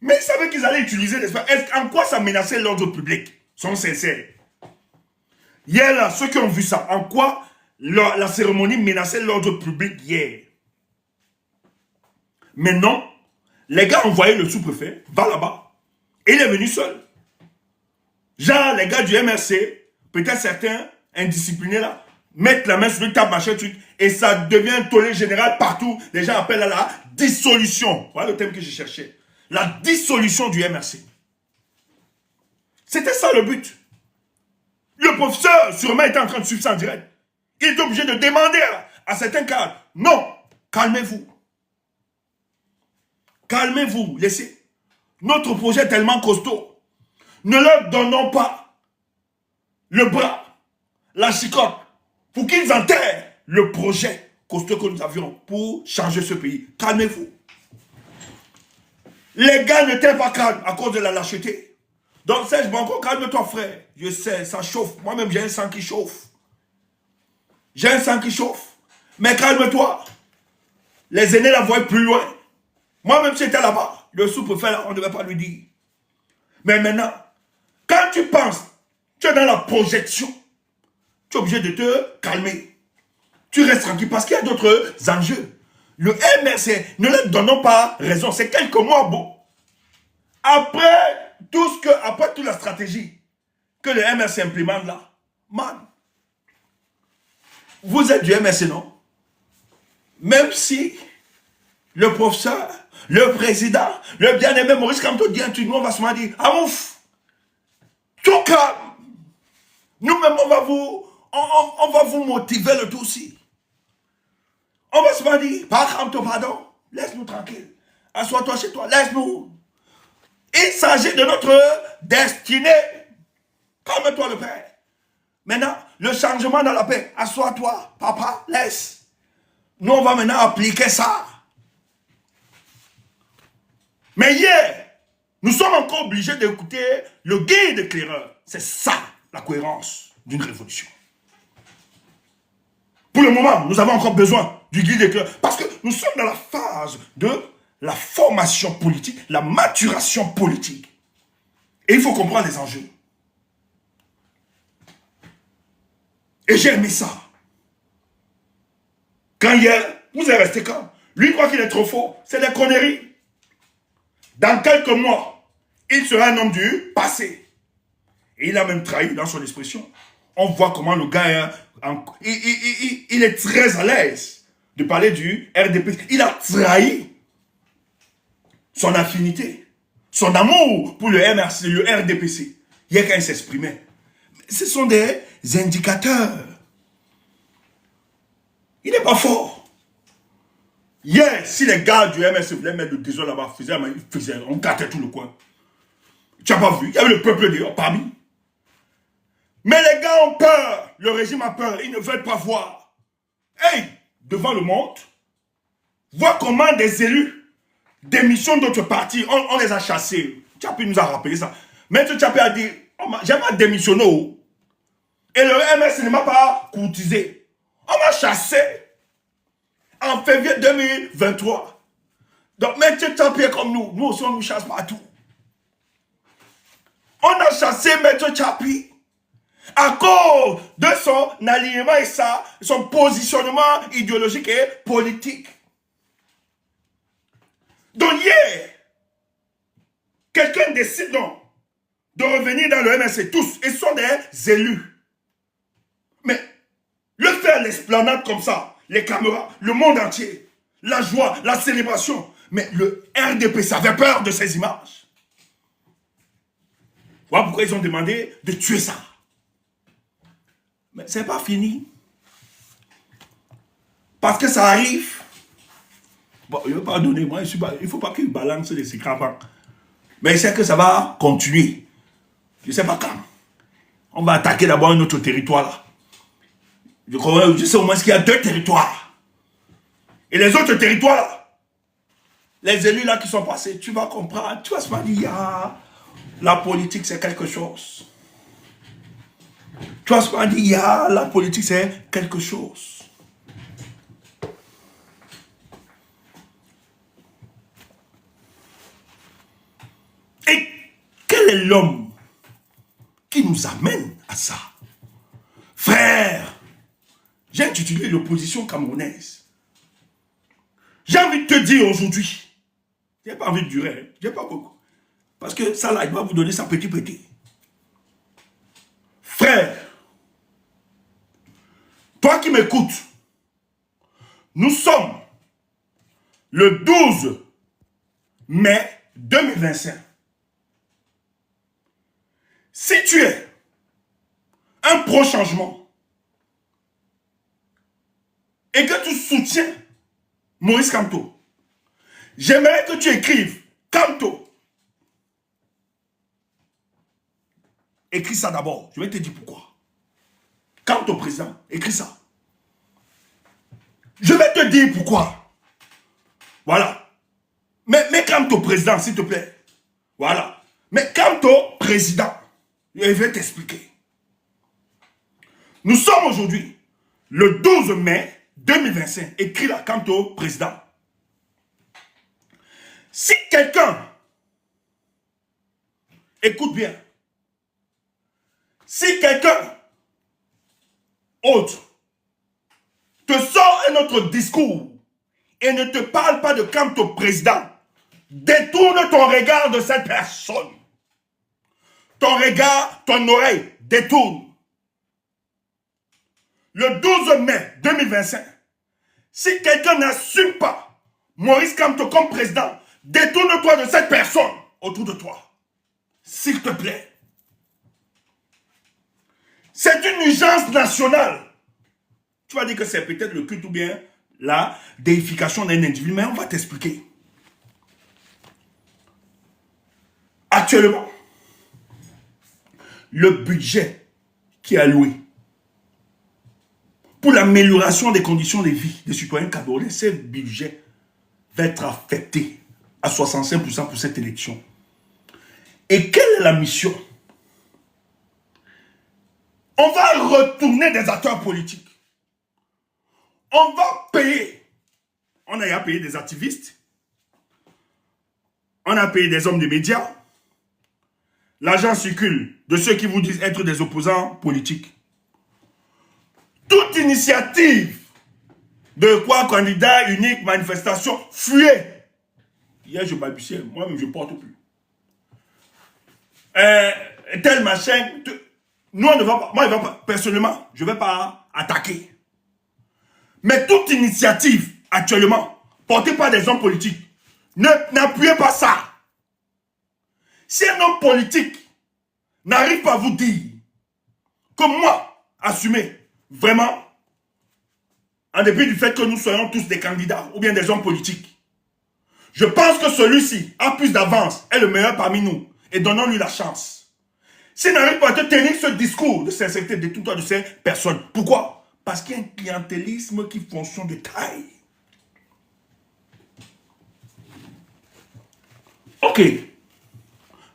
Mais ils savaient qu'ils allaient utiliser l'espace. En quoi ça menaçait l'ordre public? Ils sont sincères. Hier là, ceux qui ont vu ça, en quoi la cérémonie menaçait l'ordre public hier? Mais non, les gars ont envoyé le sous-préfet, va là-bas. Et il est venu seul. Genre, les gars du MRC, peut-être certains indisciplinés là, mettent la main sur le table, machin, truc, et ça devient un tollé général partout. Les gens appellent à la dissolution. Voilà le thème que je cherchais. La dissolution du MRC. C'était ça le but. Le professeur, sûrement, était en train de suivre ça en direct. Il est obligé de demander à certains cadres. Non, calmez-vous. Calmez-vous, laissez. Notre projet est tellement costaud. Ne leur donnons pas le bras, la chicotte, pour qu'ils enterrent le projet costaud que nous avions pour changer ce pays. Calmez-vous. Les gars n'étaient pas calmes à cause de la lâcheté. Donc Serge Banco, calme-toi frère. Je sais, ça chauffe. Moi-même j'ai un sang qui chauffe. J'ai un sang qui chauffe. Mais calme-toi. Les aînés la voient plus loin. Moi-même j'étais là-bas. Le sous-préfet là, on ne devait pas lui dire. Mais maintenant, quand tu penses, tu es dans la projection, tu es obligé de te calmer. Tu restes tranquille parce qu'il y a d'autres enjeux. Le MRC, ne leur donnons pas raison. C'est quelques mois bon. Après toute la stratégie que le MRC implémente là, man, vous êtes du MRC, non? Même si le professeur, le président, le bien-aimé Maurice Kamto dit un truc, nous on va se dire, ah ouf, tout calme. Nous-mêmes on va vous motiver le tout aussi. On va se dire, par Kamto, pardon, laisse-nous tranquille. Assois-toi chez toi, laisse-nous. Il s'agit de notre destinée. Calme-toi le père. Maintenant, le changement dans la paix. Assois-toi, papa, laisse. Nous, on va maintenant appliquer ça. Mais hier, nous sommes encore obligés d'écouter le guide éclaireur. C'est ça, la cohérence d'une révolution. Pour le moment, nous avons encore besoin du guide éclaireur. Parce que nous sommes dans la phase de la formation politique, la maturation politique. Et il faut comprendre les enjeux. Et j'ai aimé ça. Quand hier, vous êtes resté quand? Lui croit qu'il est trop fort. C'est des conneries. Dans quelques mois, il sera un homme du passé. Et il a même trahi dans son expression. On voit comment le gars, il est très à l'aise de parler du RDP. Il a trahi son affinité, son amour pour le MRC, le RDPC. Hier, quand il s'exprimait. Ce sont des indicateurs. Il n'est pas fort. Hier, si les gars du MRC voulaient mettre le désordre là-bas, on gâtait tout le coin. Tu n'as pas vu? Il y avait le peuple dehors, parmi. Mais les gars ont peur. Le régime a peur. Ils ne veulent pas voir. Hey, devant le monde, vois comment des élus démissionnent d'autres partis. On les a chassés. Tchapi nous a rappelé ça. Maître Tchapi a dit, j'ai pas démissionné. Et le MS ne m'a pas courtisé. On m'a chassé en février 2023. Donc, Maître Tchapi est comme nous. Nous aussi, on nous chasse partout. On a chassé Maître Tchapi à cause de son alignement et son positionnement idéologique et politique. Donc, hier, quelqu'un décide donc de revenir dans le MRC, tous, et ce sont des élus. Mais le faire l'esplanade comme ça, les caméras, le monde entier, la joie, la célébration, mais le RDP, ça avait peur de ces images. Voilà pourquoi ils ont demandé de tuer ça. Mais c'est pas fini. Parce que ça arrive. Bon, il ne veut pas donner, moi, il ne faut pas qu'il balance les secrets. Mais il sait que ça va continuer. Je ne sais pas quand. On va attaquer d'abord un autre territoire là. Je sais au moins qu'il y a 2 territoires. Et les autres territoires là, les élus là qui sont passés, tu vas comprendre, tu vas se dire, ah, la politique c'est quelque chose. Tu vas se dire, ah, la politique c'est quelque chose. Et quel est l'homme qui nous amène à ça? Frère, j'ai intitulé l'opposition camerounaise. J'ai envie de te dire aujourd'hui, j'ai pas envie de durer, j'ai pas beaucoup. Parce que ça là, il va vous donner sa petit. Frère, toi qui m'écoutes, nous sommes le 12 mai 2025. Si tu es un pro-changement et que tu soutiens Maurice Kamto, j'aimerais que tu écrives Kamto. Écris ça d'abord, je vais te dire pourquoi. Kamto président, écris ça. Je vais te dire pourquoi. Voilà. Mais Kamto président, s'il te plaît. Voilà. Mais Kamto président, je vais t'expliquer. Nous sommes aujourd'hui le 12 mai 2025. Écris là, Kamto président. Si quelqu'un, écoute bien, si quelqu'un autre te sort un autre discours et ne te parle pas de Kamto président, détourne ton regard de cette personne. Ton regard, ton oreille, détourne. Le 12 mai 2025, si quelqu'un n'assume pas Maurice Kamto comme président, détourne-toi de cette personne autour de toi. S'il te plaît. C'est une urgence nationale. Tu vas dire que c'est peut-être le culte ou bien la déification d'un individu, mais on va t'expliquer. Actuellement, le budget qui est alloué pour l'amélioration des conditions de vie des citoyens camerounais, ce budget va être affecté à 65% pour cette élection. Et quelle est la mission? On va retourner des acteurs politiques. On va payer. On a payé des activistes. On a payé des hommes de médias. L'argent circule de ceux qui vous disent être des opposants politiques. Toute initiative de quoi candidat unique, manifestation, fuyez. Hier, je balbutiais, moi-même, je ne porte plus. Tel machin, nous, on ne va pas, moi, personnellement, je ne vais pas attaquer. Mais toute initiative, actuellement, portée par des hommes politiques, n'appuyez pas ça. Si un homme politique n'arrive pas à vous dire que moi, assumez, vraiment, en dépit du fait que nous soyons tous des candidats ou bien des hommes politiques, je pense que celui-ci a plus d'avance, est le meilleur parmi nous, et donnons-lui la chance. S'il n'arrive pas à te tenir ce discours de sincérité, détourne-toi de ces personnes. Pourquoi? Parce qu'il y a un clientélisme qui fonctionne de taille. Ok.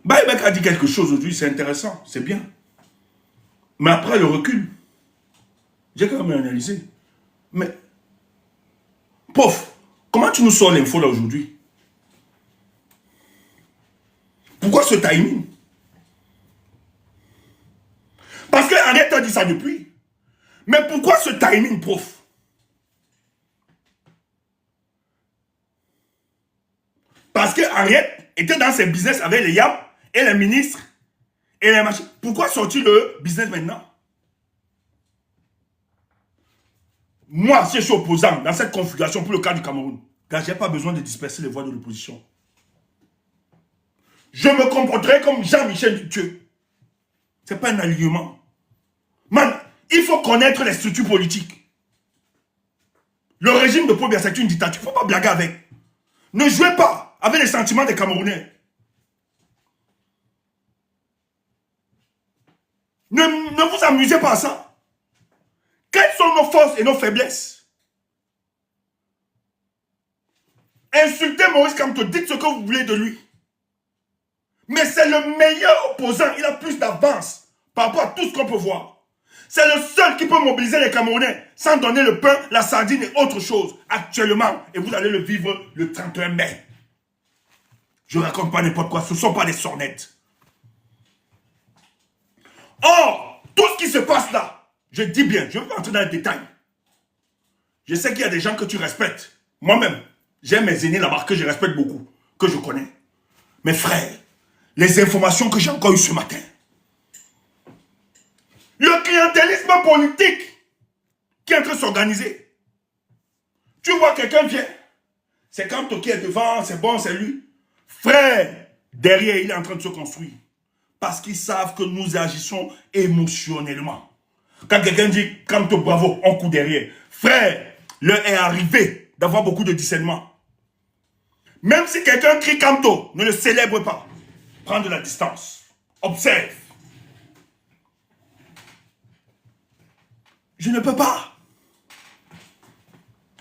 Baïbek a dit quelque chose aujourd'hui, c'est intéressant, c'est bien. Mais après le recul, j'ai quand même analysé. Mais, pauvre, comment tu nous sors l'info là aujourd'hui? Pourquoi ce timing? Parce que Henriette a dit ça depuis. Mais pourquoi ce timing, prof? Parce que Henriette était dans ses business avec les YAP et les ministres et les machins. Pourquoi sortir le business maintenant? Moi, si je suis opposant dans cette configuration pour le cas du Cameroun, car je n'ai pas besoin de disperser les voix de l'opposition. Je me comporterai comme Jean-Michel Dieu. Ce n'est pas un alignement. Man, il faut connaître les structures politiques. Le régime de Paul Biya, c'est une dictature. Il ne faut pas blaguer avec. Ne jouez pas avec les sentiments des Camerounais. Ne vous amusez pas à ça. Quelles sont nos forces et nos faiblesses? Insultez Maurice Kamto, dites ce que vous voulez de lui. Mais c'est le meilleur opposant, il a plus d'avance par rapport à tout ce qu'on peut voir. C'est le seul qui peut mobiliser les Camerounais sans donner le pain, la sardine et autre chose actuellement. Et vous allez le vivre le 31 mai. Je ne raconte pas n'importe quoi, ce ne sont pas des sornettes. Or, tout ce qui se passe là, je dis bien, je ne vais pas entrer dans les détails. Je sais qu'il y a des gens que tu respectes. Moi-même, j'ai mes aînés là-bas que je respecte beaucoup, que je connais. Mes frères, les informations que j'ai encore eues ce matin. Le clientélisme politique qui est en train de s'organiser. Tu vois quelqu'un vient. C'est Kamto qui est devant, c'est bon, c'est lui. Frère, derrière, il est en train de se construire. Parce qu'ils savent que nous agissons émotionnellement. Quand quelqu'un dit Kamto, bravo, on court derrière. Frère, l'heure est arrivé d'avoir beaucoup de discernement. Même si quelqu'un crie Kamto, ne le célèbre pas. Prends de la distance. Observe. Je ne peux pas.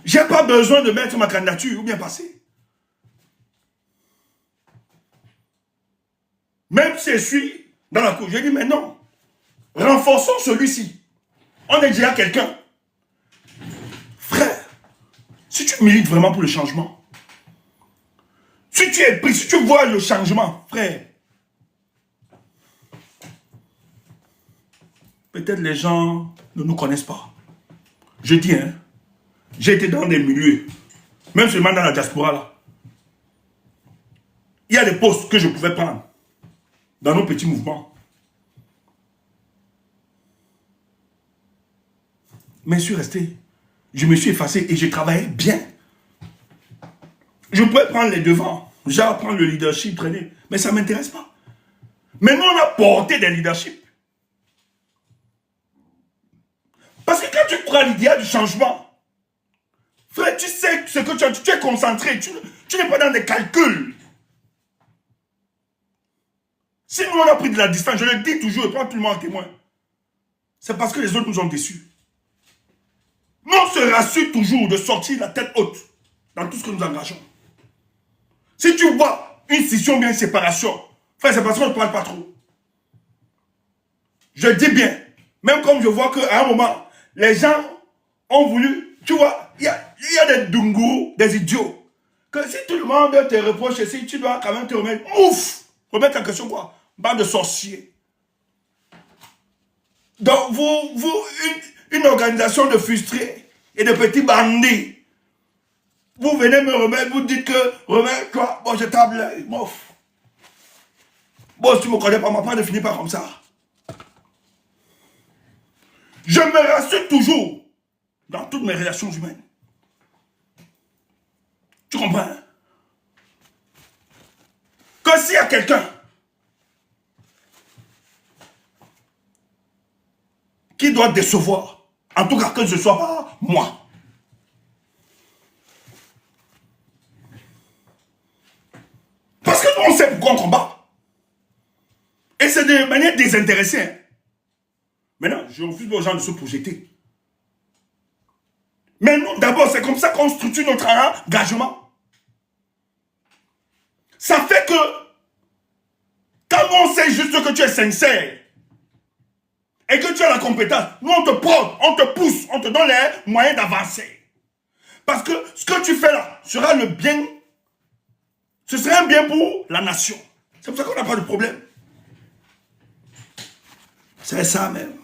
J'ai pas besoin de mettre ma candidature ou bien passer. Même si je suis dans la cour, je dis mais non. Renforçons celui-ci. On est déjà quelqu'un. Frère, si tu milites vraiment pour le changement, si tu es pris, si tu vois le changement, frère, peut-être les gens ne nous connaissent pas. Je dis, hein, j'ai été dans des milieux, même seulement dans la diaspora là. Il y a des postes que je pouvais prendre dans nos petits mouvements. Mais je suis resté. Je me suis effacé et j'ai travaillé bien. Je pouvais prendre les devants, genre prendre le leadership, traîner, mais ça ne m'intéresse pas. Mais nous, on a porté des leaderships. Parce que quand tu prends l'idée du changement, frère, tu sais ce que tu es concentré, tu n'es pas dans des calculs. Si nous, on a pris de la distance, je le dis toujours, et prends tout le monde en témoin, c'est parce que les autres nous ont déçus. Nous, on se rassure toujours de sortir la tête haute dans tout ce que nous engageons. Si tu vois une scission ou bien une séparation, frère, c'est parce qu'on ne parle pas trop. Je dis bien, même comme je vois qu'à un moment, les gens ont voulu, tu vois, il y a des dungourous, des idiots, que si tout le monde te reproche, si tu dois quand même te remettre, ouf, remettre en question quoi? Bande de sorciers. Donc, une organisation de frustrés et de petits bandits, vous venez me remettre, vous dites que, remets, toi, bon, je table, mof. Bon, si tu ne me connais pas, ma part ne finit pas comme ça. Je me rassure toujours dans toutes mes relations humaines. Tu comprends? Que s'il y a quelqu'un qui doit décevoir, en tout cas que ce ne soit pas moi. Parce que nous, on sait pourquoi on combat. Et c'est de manière désintéressée. Hein. Maintenant, je refuse aux gens de se projeter. Mais nous, d'abord, c'est comme ça qu'on structure notre engagement. Ça fait que, quand on sait juste que tu es sincère, et que tu as la compétence, nous on te prod, on te pousse, on te donne les moyens d'avancer. Parce que ce que tu fais là sera le bien, ce sera un bien pour la nation. C'est pour ça qu'on n'a pas de problème. C'est ça même.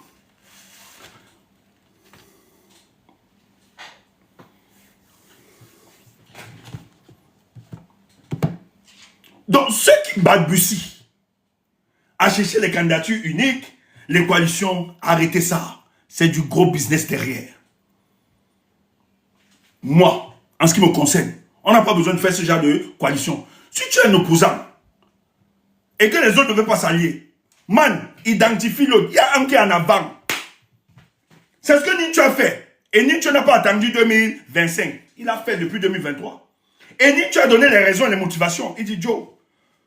Donc ceux qui balbutient à chercher les candidatures uniques, les coalitions, arrêtez ça. C'est du gros business derrière. Moi, en ce qui me concerne, on n'a pas besoin de faire ce genre de coalition. Si tu es un opposant et que les autres ne veulent pas s'allier, man, identifie l'autre. Il y a un qui est en avant. C'est ce que Nietzsche a fait. Et Nietzsche n'a pas attendu 2025. Il a fait depuis 2023. Et Nietzsche a donné les raisons et les motivations. Il dit, Joe,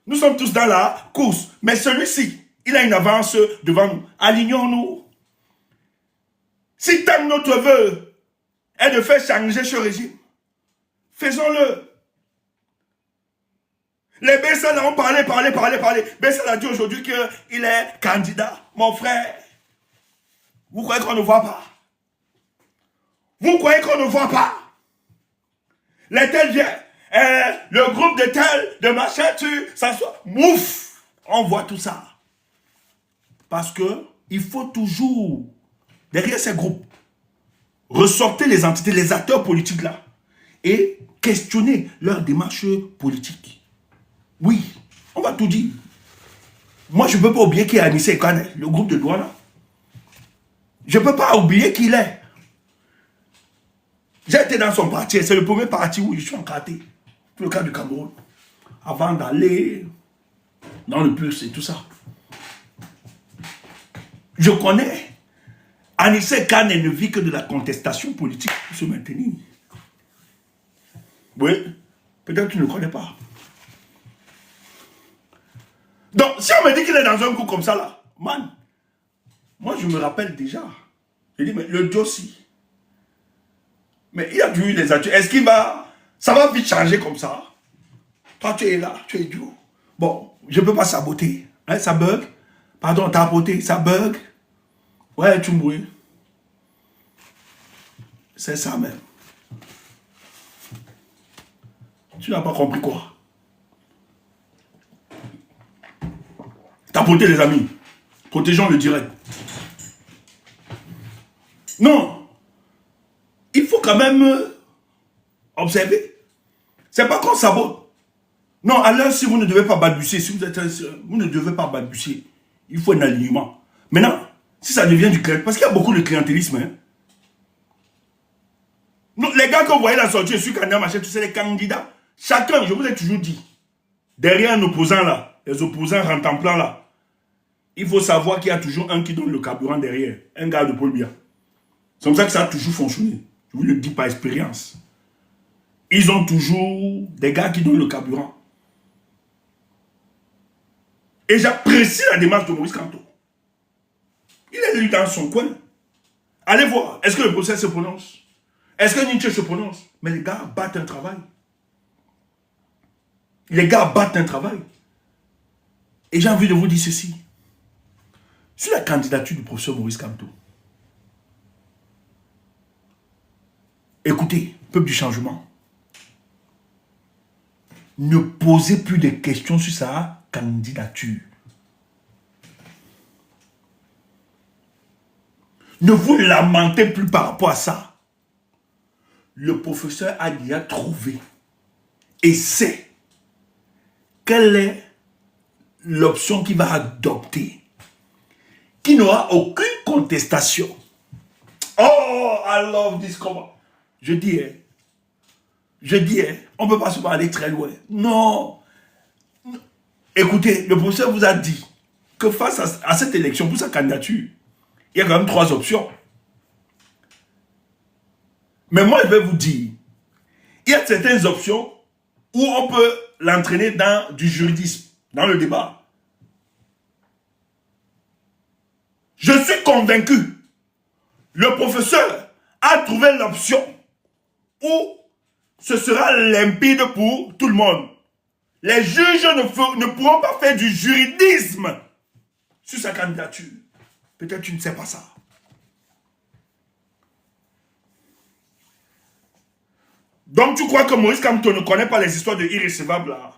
nous sommes tous dans la course. Mais celui-ci, Il a une avance devant nous. Alignons-nous. Si tant notre vœu est de faire changer ce régime, faisons-le. Les Bessala ont parlé. Bessala a dit aujourd'hui qu'il est candidat. Mon frère, vous croyez qu'on ne voit pas? Vous croyez qu'on ne voit pas? Les tels viennent, le groupe de tel, de machin, tu s'assoit. Mouf! On voit tout ça. Parce que il faut toujours, derrière ces groupes, ressortir les entités, les acteurs politiques là, et questionner leur démarche politique. Oui, on va tout dire. Moi, je ne peux pas oublier qui est Anissé Kane, le groupe de Douala. Je ne peux pas oublier qui il est. J'ai été dans son parti, c'est le premier parti où je suis encarté, pour le cas du Cameroun, avant d'aller dans le PULS et tout ça. Je connais. Anissé Kane ne vit que de la contestation politique pour se maintenir. Oui, peut-être que tu ne le connais pas. Donc, si on me dit qu'il est dans un coup comme ça, là, man, moi je me rappelle déjà. Je dis, mais le dossier, mais il a vu les actus. Est-ce qu'il va, ça va vite changer comme ça? Toi, tu es là, tu es dur. Bon, je ne peux pas saboter. Hein, ça bug. Pardon, t'as apporté, ça bug. Ouais, tu mouilles. C'est ça même. Tu n'as pas compris quoi? Tapoter les amis. Protégeons le direct. Non. Il faut quand même observer. C'est pas qu'on sabote. Non, à l'heure, si vous ne devez pas balbutier, si vous ne devez pas balbutier, il faut un alignement. Maintenant, si ça devient du clientélisme, parce qu'il y a beaucoup de clientélisme, hein. Non, les gars que vous voyez la sortie, je suis candidat, machin, tous les candidats, chacun, je vous ai toujours dit, derrière un opposant là, les opposants rentemplants là, il faut savoir qu'il y a toujours un qui donne le carburant derrière, un gars de Paul Biya. C'est comme ça que ça a toujours fonctionné. Je vous le dis par expérience. Ils ont toujours des gars qui donnent le carburant. Et j'apprécie la démarche de Maurice Kamto. Il est élu dans son coin. Allez voir, est-ce que le procès se prononce? Est-ce que Nietzsche se prononce? Mais les gars battent un travail. Les gars battent un travail. Et j'ai envie de vous dire ceci. Sur la candidature du professeur Maurice Kamto, écoutez, peuple du changement, ne posez plus de questions sur sa candidature. Ne vous lamentez plus par rapport à ça. Le professeur a déjà trouvé et sait quelle est l'option qu'il va adopter, qui n'aura aucune contestation. Oh, I love this comment. Je dis, on ne peut pas se parler très loin. Non. Écoutez, le professeur vous a dit que face à cette élection, pour sa candidature, il y a quand même 3 options. Mais moi, je vais vous dire, il y a certaines options où on peut l'entraîner dans du juridisme, dans le débat. Je suis convaincu, le professeur a trouvé l'option où ce sera limpide pour tout le monde. Les juges ne pourront pas faire du juridisme sur sa candidature. Peut-être tu ne sais pas ça. Donc tu crois que Maurice Kamto ne connaît pas les histoires de irrécevables là?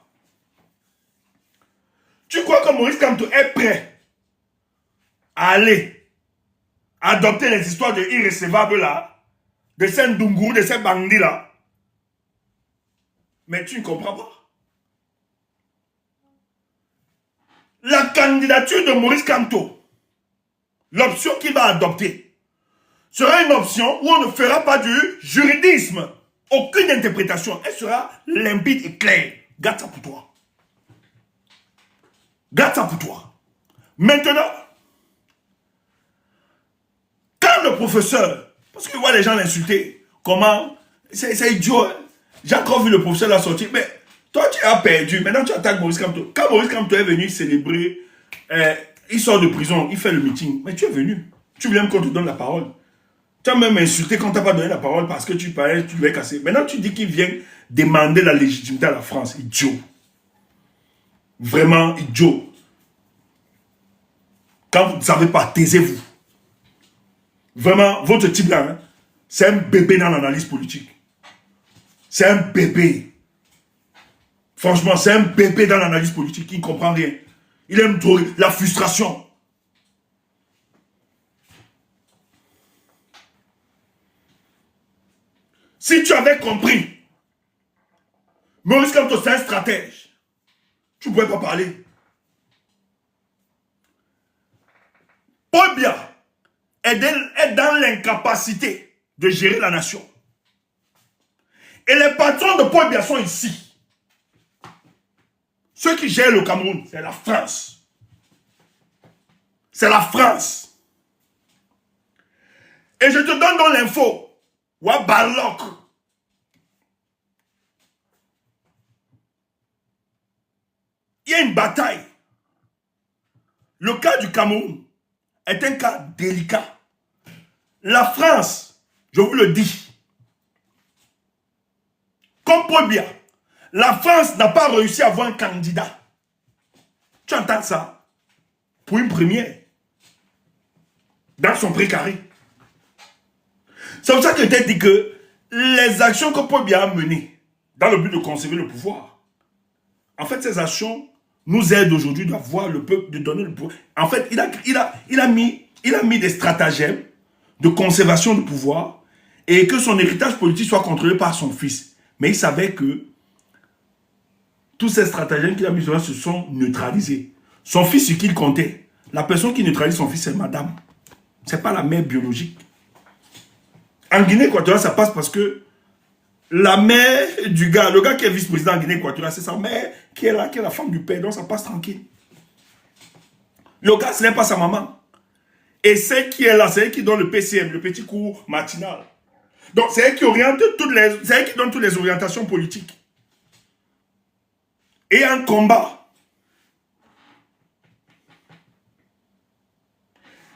Tu crois que Maurice Kamto est prêt à aller adopter les histoires de irrécevables là, de ces Ndungu, de ces bandits là? Mais tu ne comprends pas. La candidature de Maurice Kamto, l'option qu'il va adopter, sera une option où on ne fera pas du juridisme. Aucune interprétation. Elle sera limpide et claire. Garde ça pour toi. Garde ça pour toi. Maintenant, quand le professeur, parce que je vois les gens l'insulter, comment, c'est idiot, hein? J'ai encore vu le professeur la sortir, mais toi tu as perdu, maintenant tu attaques Maurice Kamto. Quand Maurice Kamto est venu célébrer, il sort de prison, il fait le meeting. Mais tu es venu. Tu voulais même qu'on te donne la parole. Tu as même insulté quand tu n'as pas donné la parole parce que tu parlais, tu devais casser. Maintenant, tu dis qu'il vient demander la légitimité à la France. Idiot. Vraiment idiot. Quand vous ne savez pas, taisez-vous. Vraiment, votre type là, hein, c'est un bébé dans l'analyse politique. C'est un bébé. Franchement, c'est un bébé dans l'analyse politique. Il ne comprend rien. Il aime trop la frustration. Si tu avais compris, Maurice Kamto, c'est un stratège. Tu ne pouvais pas parler. Paul Biya est dans l'incapacité de gérer la nation. Et les patrons de Paul Biya sont ici. Ceux qui gèrent le Cameroun, c'est la France. C'est la France. Et je te donne donc l'info. Wabalok. Il y a une bataille. Le cas du Cameroun est un cas délicat. La France, je vous le dis, comme Paul Biya, la France n'a pas réussi à avoir un candidat. Tu entends ça? Pour une première. Dans son précaré. C'est pour ça que je t'ai dit que les actions que Paul Biya a menées dans le but de conserver le pouvoir, en fait, ces actions nous aident aujourd'hui d'avoir le peuple, de donner le pouvoir. En fait, il a mis des stratagèmes de conservation du pouvoir et que son héritage politique soit contrôlé par son fils. Mais il savait que tous ces stratagèmes qu'il a mis sur place se sont neutralisés. Son fils, ce qu'il comptait, la personne qui neutralise son fils, c'est madame. Ce n'est pas la mère biologique. En Guinée équatoriale, ça passe parce que la mère du gars, le gars qui est vice-président en Guinée équatoriale, c'est sa mère qui est là, qui est la femme du père, donc ça passe tranquille. Le gars, ce n'est pas sa maman. Et c'est qui est là, c'est elle qui donne le PCM, le petit cours matinal. Donc c'est elle qui oriente c'est elle qui donne toutes les orientations politiques. Et un combat.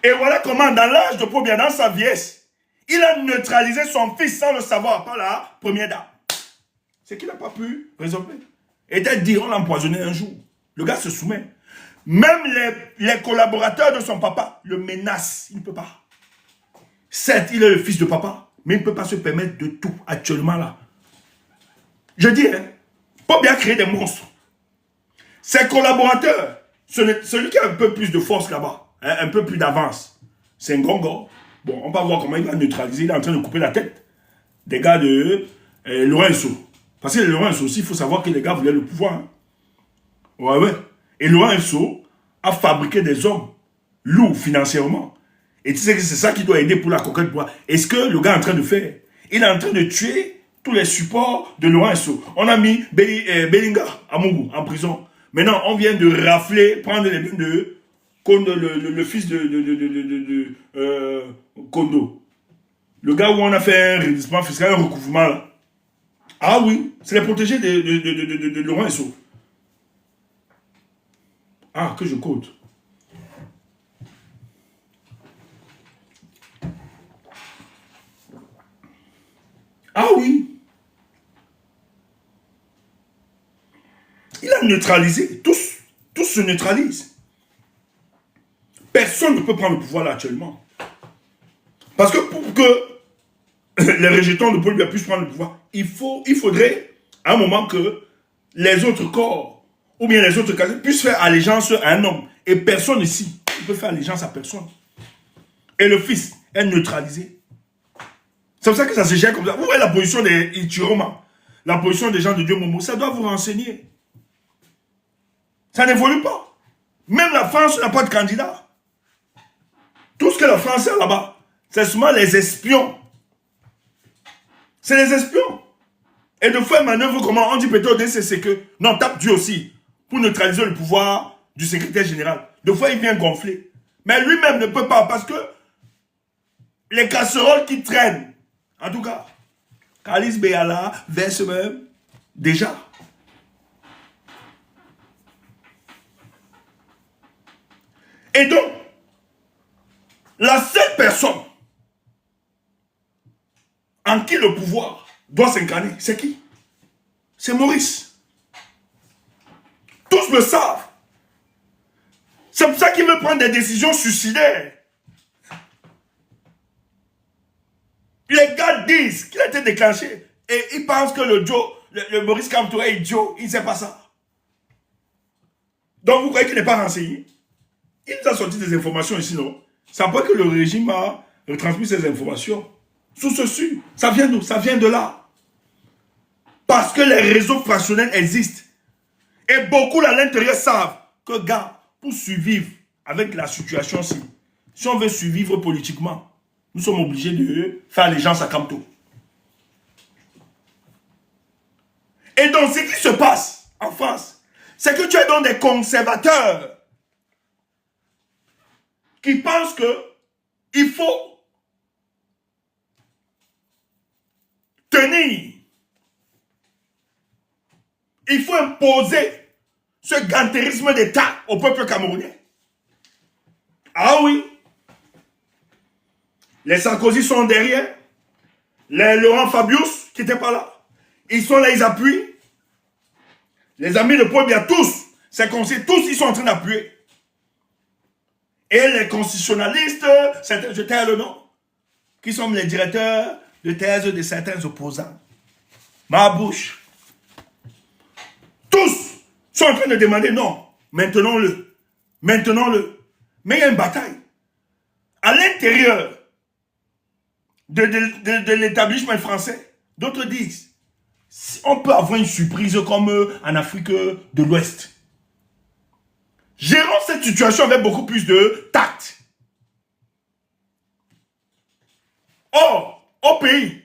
Et voilà comment, dans l'âge de Paul Biya, dans sa vieillesse, il a neutralisé son fils sans le savoir, par la première dame. C'est qu'il n'a pas pu résolver. Et d'être dit, on l'a empoisonné un jour. Le gars se soumet. Même les collaborateurs de son papa le menacent. Il ne peut pas. Certes, il est le fils de papa, mais il ne peut pas se permettre de tout actuellement là. Je dis, hein, Paul Biya a créé des monstres. Ses collaborateurs, celui qui a un peu plus de force là-bas, hein, un peu plus d'avance, c'est un gongo. Bon, on va voir comment il va neutraliser. Il est en train de couper la tête des gars de Laurent Esso. Parce que Laurent Esso aussi, il faut savoir que les gars voulaient le pouvoir. Hein. Ouais. Et Laurent Esso a fabriqué des hommes lourds financièrement. Et tu sais que c'est ça qui doit aider pour la conquête du pouvoir. Et ce que le gars est en train de faire, il est en train de tuer tous les supports de Laurent Esso. On a mis Belinga à Mungu en prison. Maintenant, on vient de rafler, prendre les mains de Kondo, le fils de Kondo. Le gars où on a fait un redressement fiscal, un recouvrement là. Ah oui, c'est les protégés de Laurent Esso. Ah, que je compte. Ah oui. Il a neutralisé. Tous se neutralisent. Personne ne peut prendre le pouvoir là actuellement. Parce que pour que les rejetons de Paul Biya puissent prendre le pouvoir, il faudrait à un moment que les autres corps ou bien les autres cas puissent faire allégeance à un homme. Et personne ici ne peut faire allégeance à personne. Et le fils est neutralisé. C'est pour ça que ça se gère comme ça. Vous voyez la position des Ichiroma, la position des gens de Dieu Momo, ça doit vous renseigner. Ça n'évolue pas. Même la France n'a pas de candidat. Tout ce que la France a là-bas, c'est seulement les espions. C'est les espions. Et de faire manœuvre comment on dit plutôt c'est que non, tape Dieu aussi pour neutraliser le pouvoir du secrétaire général. De fois, il vient gonfler. Mais lui-même ne peut pas parce que les casseroles qui traînent, en tout cas, Kalis Beyala verse même déjà. Et donc, la seule personne en qui le pouvoir doit s'incarner, c'est qui? C'est Maurice. Tous le savent. C'est pour ça qu'il veut prendre des décisions suicidaires. Les gars disent qu'il a été déclenché et ils pensent que le Maurice Kamto est idiot. Il ne sait pas ça. Donc vous croyez qu'il n'est pas renseigné? Il nous a sorti des informations ici, non? C'est pas que le régime a retransmis ces informations. Sous ce su, ça vient d'où? Ça vient de là. Parce que les réseaux fractionnels existent. Et beaucoup à l'intérieur savent que, gars, pour survivre avec la situation, si on veut survivre politiquement, nous sommes obligés de faire allégeance à Kamto. Et donc, ce qui se passe en France, c'est que tu as donc des conservateurs qui pensent que il faut tenir, il faut imposer ce gantérisme d'État au peuple camerounais. Ah oui, les Sarkozy sont derrière, les Laurent Fabius qui n'étaient pas là, ils sont là, ils appuient. Les amis de Paul Biya, tous, ces conseillers, tous, ils sont en train d'appuyer. Et les constitutionnalistes, je tais le nom, qui sont les directeurs de thèse de certains opposants. Ma bouche. Tous sont en train de demander non, maintenons-le. Maintenons-le. Mais il y a une bataille. À l'intérieur de l'établissement français, d'autres disent, on peut avoir une surprise comme en Afrique de l'Ouest. Gérons cette situation avec beaucoup plus de tact. Or, au pays,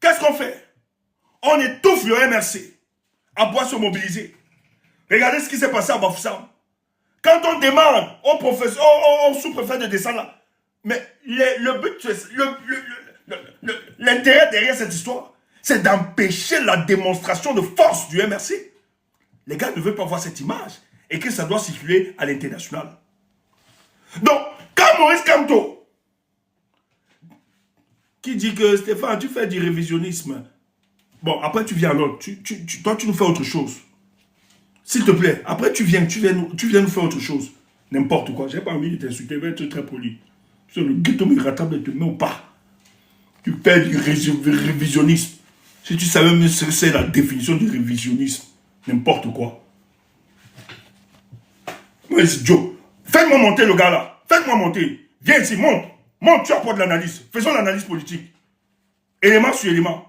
qu'est-ce qu'on fait? On étouffe le MRC à pouvoir se mobiliser. Regardez ce qui s'est passé à Bafoussam. Quand on demande au professeur, au sous-préfet de descendre là, mais le but, l'intérêt derrière cette histoire, c'est d'empêcher la démonstration de force du MRC. Les gars ne veulent pas voir cette image et que ça doit circuler à l'international. Donc, quand Maurice Kamto, qui dit que Stéphane, tu fais du révisionnisme, bon, après tu viens alors, toi tu nous fais autre chose. S'il te plaît, après tu viens nous faire autre chose. N'importe quoi, j'ai pas envie de t'insulter, je vais être très poli. C'est le ghetto me rattrape de te mettre ou pas. Tu fais du révisionnisme. Si tu savais même ce que c'est la définition du révisionnisme, n'importe quoi. Oui, c'est Joe. Faites-moi monter le gars là. Faites-moi monter. Viens ici, monte. Monte, tu apportes l'analyse. Faisons l'analyse politique. Élément sur élément.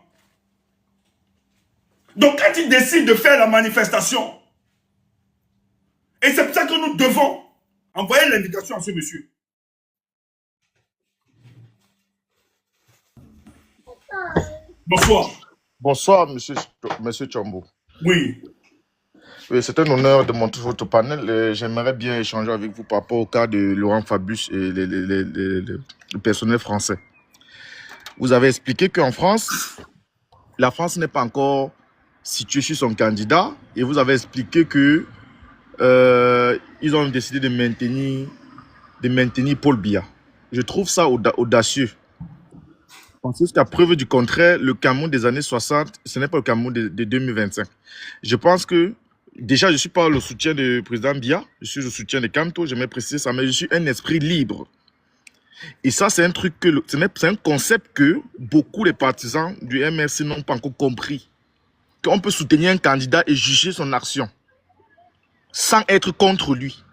Donc quand il décide de faire la manifestation, et c'est pour ça que nous devons envoyer l'invitation à ce monsieur. Bonsoir. Bonsoir, monsieur Tchombo. Oui. Oui, c'est un honneur de monter votre panel. J'aimerais bien échanger avec vous par rapport au cas de Laurent Fabius et le personnel français. Vous avez expliqué qu'en France, la France n'est pas encore située sur son candidat et vous avez expliqué que ils ont décidé de maintenir Paul Biya. Je trouve ça audacieux. Parce que jusqu'à preuve du contraire, le Cameroun des années 60, ce n'est pas le Cameroun de 2025. Je pense que, déjà, je ne suis pas le soutien du président Biya, je suis le soutien de Kamto, j'aimerais préciser ça, mais je suis un esprit libre. Et ça, c'est un truc c'est un concept que beaucoup de partisans du MRC n'ont pas encore compris. Qu'on peut soutenir un candidat et juger son action sans être contre lui.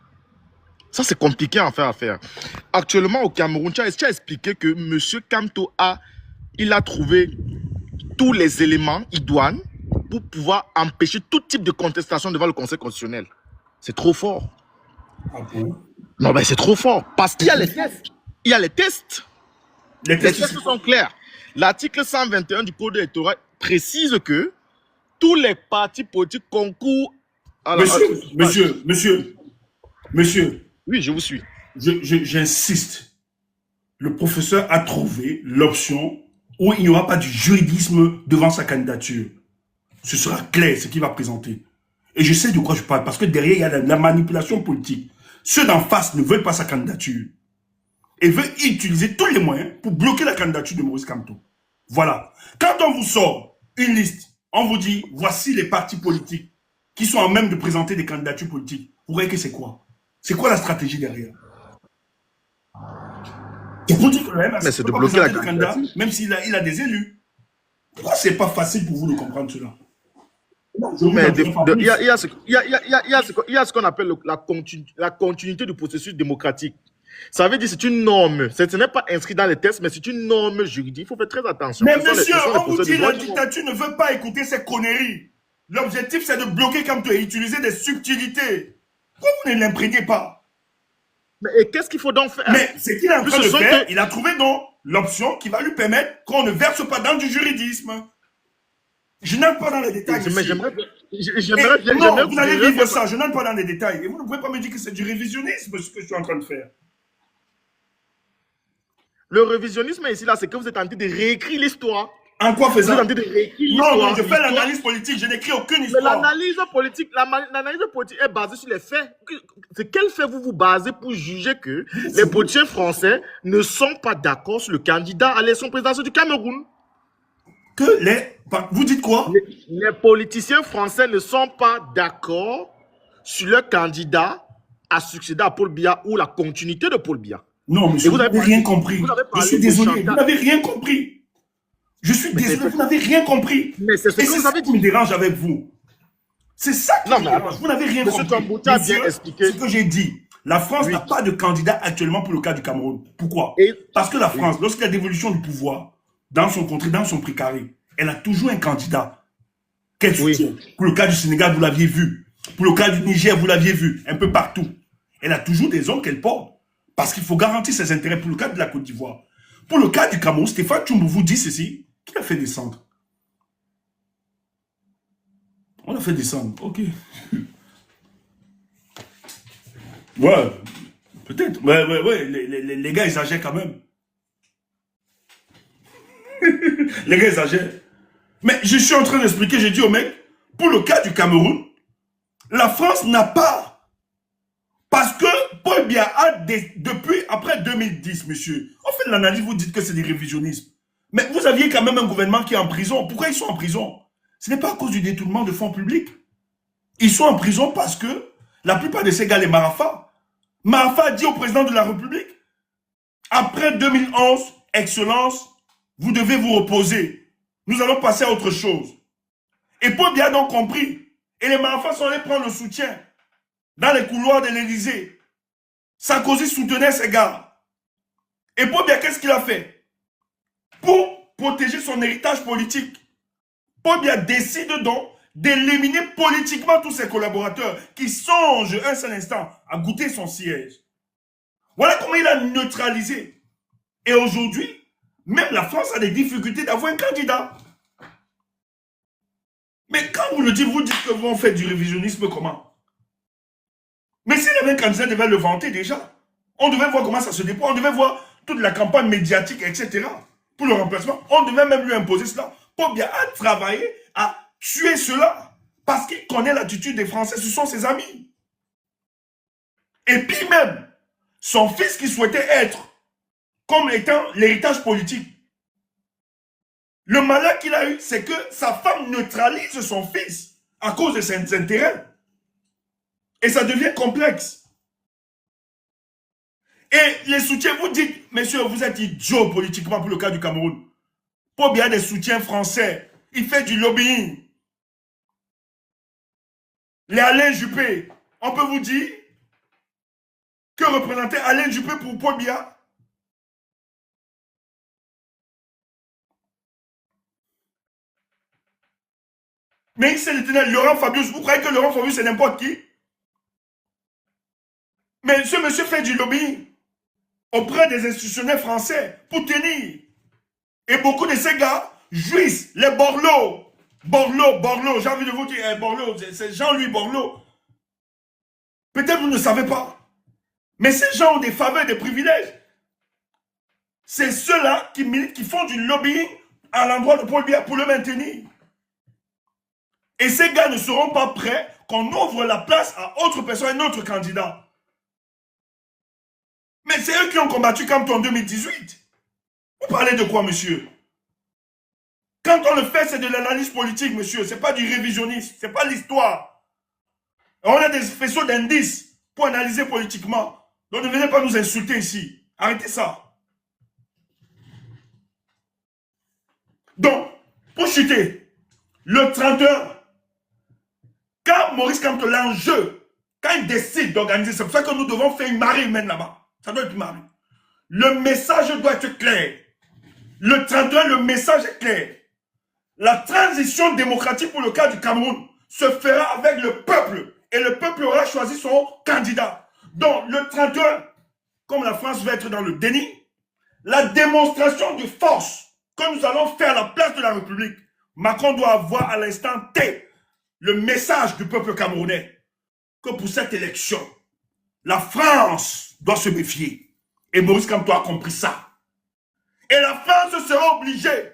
Ça, c'est compliqué à faire. Actuellement, au Cameroun, tu as expliqué que M. Kamto il a trouvé tous les éléments idoines pour pouvoir empêcher tout type de contestation devant le Conseil constitutionnel. C'est trop fort. Ah bon? Non, mais c'est trop fort. Parce qu'il y a les tests. Il y a les tests. Les tests sont clairs. L'article 121 du Code électoral précise que tous les partis politiques concourent à la... Monsieur. Oui, je vous suis. J'insiste. Le professeur a trouvé l'option où il n'y aura pas du juridisme devant sa candidature. Ce sera clair ce qu'il va présenter. Et je sais de quoi je parle, parce que derrière, il y a la manipulation politique. ceux d'en face ne veulent pas sa candidature et veulent utiliser tous les moyens pour bloquer la candidature de Maurice Kamto. Voilà. Quand on vous sort une liste, on vous dit, voici les partis politiques qui sont en même de présenter des candidatures politiques. Vous voyez que c'est quoi? C'est quoi la stratégie derrière? C'est pour dire que le MS c'est peut de pas bloquer la présenter des candidats, candidature. même s'il a des élus. Pourquoi c'est pas facile pour vous de comprendre cela? Mais il y a ce qu'on appelle la continuité du processus démocratique. Ça veut dire que c'est une norme. Ce n'est pas inscrit dans les textes, mais c'est une norme juridique. Il faut faire très attention. Mais monsieur, on vous dit la dictature ne veut pas écouter ces conneries. L'objectif, c'est de bloquer Kamto et utiliser des subtilités. Pourquoi vous ne l'imprégnez pas? Mais qu'est-ce qu'il faut donc faire? Mais ce qu'il est en train de faire, il a trouvé donc l'option qui va lui permettre qu'on ne verse pas dans du juridisme. Je n'entre pas dans les détails. Mais j'aimerais non, vous allez vivre ça. Je n'entre pas dans les détails. Et vous ne pouvez pas me dire que c'est du révisionnisme ce que je suis en train de faire. Le révisionnisme ici, là, c'est que vous êtes en train de réécrire l'histoire. En quoi faisant? Vous êtes en train de réécrire l'histoire. Non, je fais l'analyse politique. Je n'écris aucune histoire. Mais l'analyse politique est basée sur les faits. C'est quel fait vous basez pour juger que les politiciens français ne sont pas d'accord sur le candidat à l'élection présidentielle du Cameroun? Vous dites quoi? Les politiciens français ne sont pas d'accord sur le candidat à succéder à Paul Biya ou la continuité de Paul Biya. Non, monsieur, vous n'avez rien compris. Je suis désolé, vous n'avez rien compris. Je suis désolé, vous n'avez rien compris. Mais c'est ce que vous avez dit. Qui me dérange avec vous. C'est ça qui me dérange. Vous n'avez rien compris. Tambouta a bien expliqué. Ce que j'ai dit. La France n'a pas de candidat actuellement pour le cas du Cameroun. Pourquoi? Parce que la France, lorsqu'il y a dévolution du pouvoir dans son contrée, dans son précaré, elle a toujours un candidat qu'elle soutient. Pour le cas du Sénégal, vous l'aviez vu. Pour le cas du Niger, vous l'aviez vu. Un peu partout. Elle a toujours des hommes qu'elle porte. Parce qu'il faut garantir ses intérêts pour le cas de la Côte d'Ivoire. Pour le cas du Cameroun, Stéphane Tchoumbou vous dit ceci. Qui a fait descendre? On a fait descendre. Ok. Ouais. Peut-être. Ouais. Les gars exagèrent quand même. Les gars exagèrent. Mais je suis en train d'expliquer, j'ai dit au mec, pour le cas du Cameroun, la France n'a pas. Parce que Paul Biya a, depuis après 2010, monsieur, on fait l'analyse, vous dites que c'est du révisionnisme. Mais vous aviez quand même un gouvernement qui est en prison. Pourquoi ils sont en prison? Ce n'est pas à cause du détournement de fonds publics. Ils sont en prison parce que la plupart de ces gars, les Marafa, Marafa a dit au président de la République, après 2011, Excellence, vous devez vous reposer. Nous allons passer à autre chose. Et Paul Biya a donc compris. Et les Marafa sont allés prendre le soutien dans les couloirs de l'Élysée. Sarkozy soutenait ces gars. Et Paul Biya, qu'est-ce qu'il a fait? Pour protéger son héritage politique, Paul Biya décide donc d'éliminer politiquement tous ses collaborateurs qui songent un seul instant à goûter son siège. Voilà comment il a neutralisé. Et aujourd'hui, même la France a des difficultés d'avoir un candidat. Mais quand vous le dites, vous dites que vous faites du révisionnisme comment? Mais s'il y avait un candidat, il devait le vanter déjà. On devait voir comment ça se déploie. On devait voir toute la campagne médiatique, etc. Pour le remplacement. On devait même lui imposer cela. Paul Biya a travaillé à tuer cela. Parce qu'il connaît l'attitude des Français. Ce sont ses amis. Et puis même, son fils qui souhaitait être comme étant l'héritage politique. Le malheur qu'il a eu, c'est que sa femme neutralise son fils à cause de ses intérêts. Et ça devient complexe. Et les soutiens, vous dites, messieurs, vous êtes idiots politiquement pour le cas du Cameroun. Paul Biya a des soutiens français. Il fait du lobbying. Les Alain Juppé, on peut vous dire que représentait Alain Juppé pour Paul Biya? Mais c'est l'éternel Laurent Fabius. Vous croyez que Laurent Fabius c'est n'importe qui? Mais ce monsieur fait du lobbying auprès des institutionnels français pour tenir. Et beaucoup de ces gars jouissent les Borloo. Borloo, j'ai envie de vous dire, Borloo, c'est Jean-Louis Borloo. Peut-être vous ne savez pas. Mais ces gens ont des faveurs, des privilèges. C'est ceux-là qui militent, qui font du lobbying à l'endroit de Paul Biya pour le maintenir. Et ces gars ne seront pas prêts qu'on ouvre la place à autre personne, un autre candidat. Mais c'est eux qui ont combattu Kamto en 2018. Vous parlez de quoi, monsieur? Quand on le fait, c'est de l'analyse politique, monsieur. C'est pas du révisionnisme. C'est pas l'histoire. On a des faisceaux d'indices pour analyser politiquement. Donc ne venez pas nous insulter ici. Arrêtez ça. Donc, pour chuter, le 31, quand Maurice Kamto, l'enjeu, quand il décide d'organiser, c'est pour ça que nous devons faire une marée humaine là-bas. Ça doit être une marée. Le message doit être clair. Le 31, le message est clair. La transition démocratique pour le cas du Cameroun se fera avec le peuple. Et le peuple aura choisi son candidat. Donc, le 31, comme la France va être dans le déni, la démonstration de force que nous allons faire à la place de la République, Macron doit avoir à l'instant T le message du peuple camerounais que pour cette élection, la France doit se méfier. Et Maurice Kamto a compris ça. Et la France sera obligée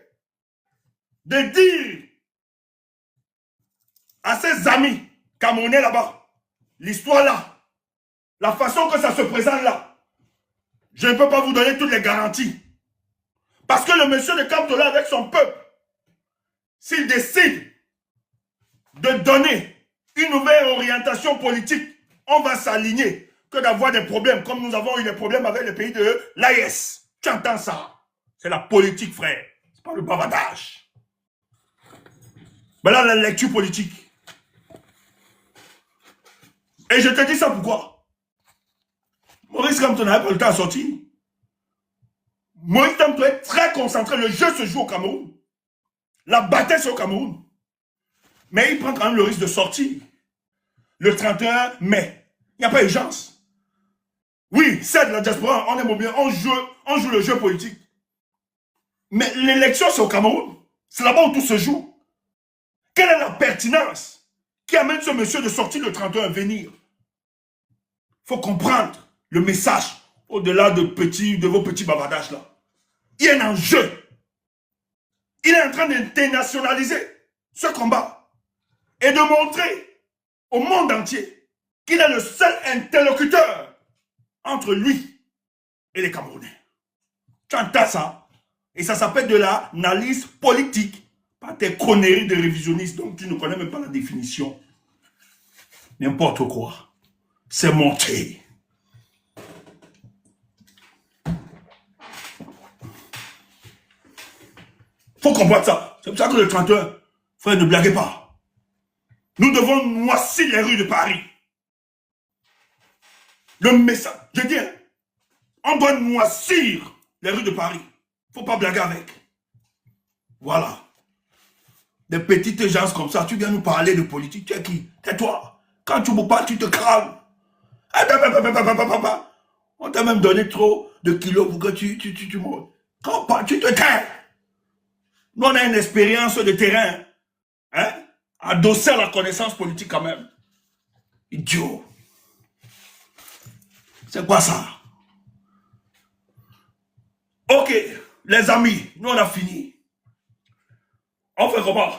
de dire à ses amis camerounais là-bas, l'histoire là, la façon que ça se présente là, je ne peux pas vous donner toutes les garanties. Parce que le monsieur de Kamto là avec son peuple, s'il décide de donner une nouvelle orientation politique, on va s'aligner que d'avoir des problèmes, comme nous avons eu des problèmes avec les pays de l'AES. Tu entends ça? C'est la politique, frère. C'est pas le bavardage. Voilà la lecture politique. Et je te dis ça pourquoi? Maurice Kamto n'avait pas le temps à sortir. Maurice Kamto est très concentré. Le jeu se joue au Cameroun. La bataille c'est au Cameroun. Mais il prend quand même le risque de sortir. Le 31 mai. Il n'y a pas urgence. Oui, c'est de la diaspora, on aime bien, on joue le jeu politique. Mais l'élection, c'est au Cameroun. C'est là-bas où tout se joue. Quelle est la pertinence qui amène ce monsieur de sortir le 31 à venir? Il faut comprendre le message au-delà de vos petits bavardages là. Il y a un enjeu. Il est en train d'internationaliser ce combat et de montrer au monde entier qu'il est le seul interlocuteur entre lui et les Camerounais. Tu entends ça? Et ça s'appelle de l'analyse politique. Pas tes conneries de révisionnistes dont tu ne connais même pas la définition. N'importe quoi. C'est monté. Faut comprendre ça. C'est pour ça que le 31, frère, ne blaguez pas. Nous devons noircir les rues de Paris. Le message, je dis, on doit noircir les rues de Paris. Faut pas blaguer avec. Voilà. Des petites gens comme ça, tu viens nous parler de politique. Tu es qui? Tais-toi. Quand tu me parles, tu te crames. On t'a même donné trop de kilos pour que tu montes. Quand on parle, tu te tais. Nous, on a une expérience de terrain. Hein? Adossé à la connaissance politique quand même. Idiot. C'est quoi ça? Ok, les amis, nous on a fini. On fait comment?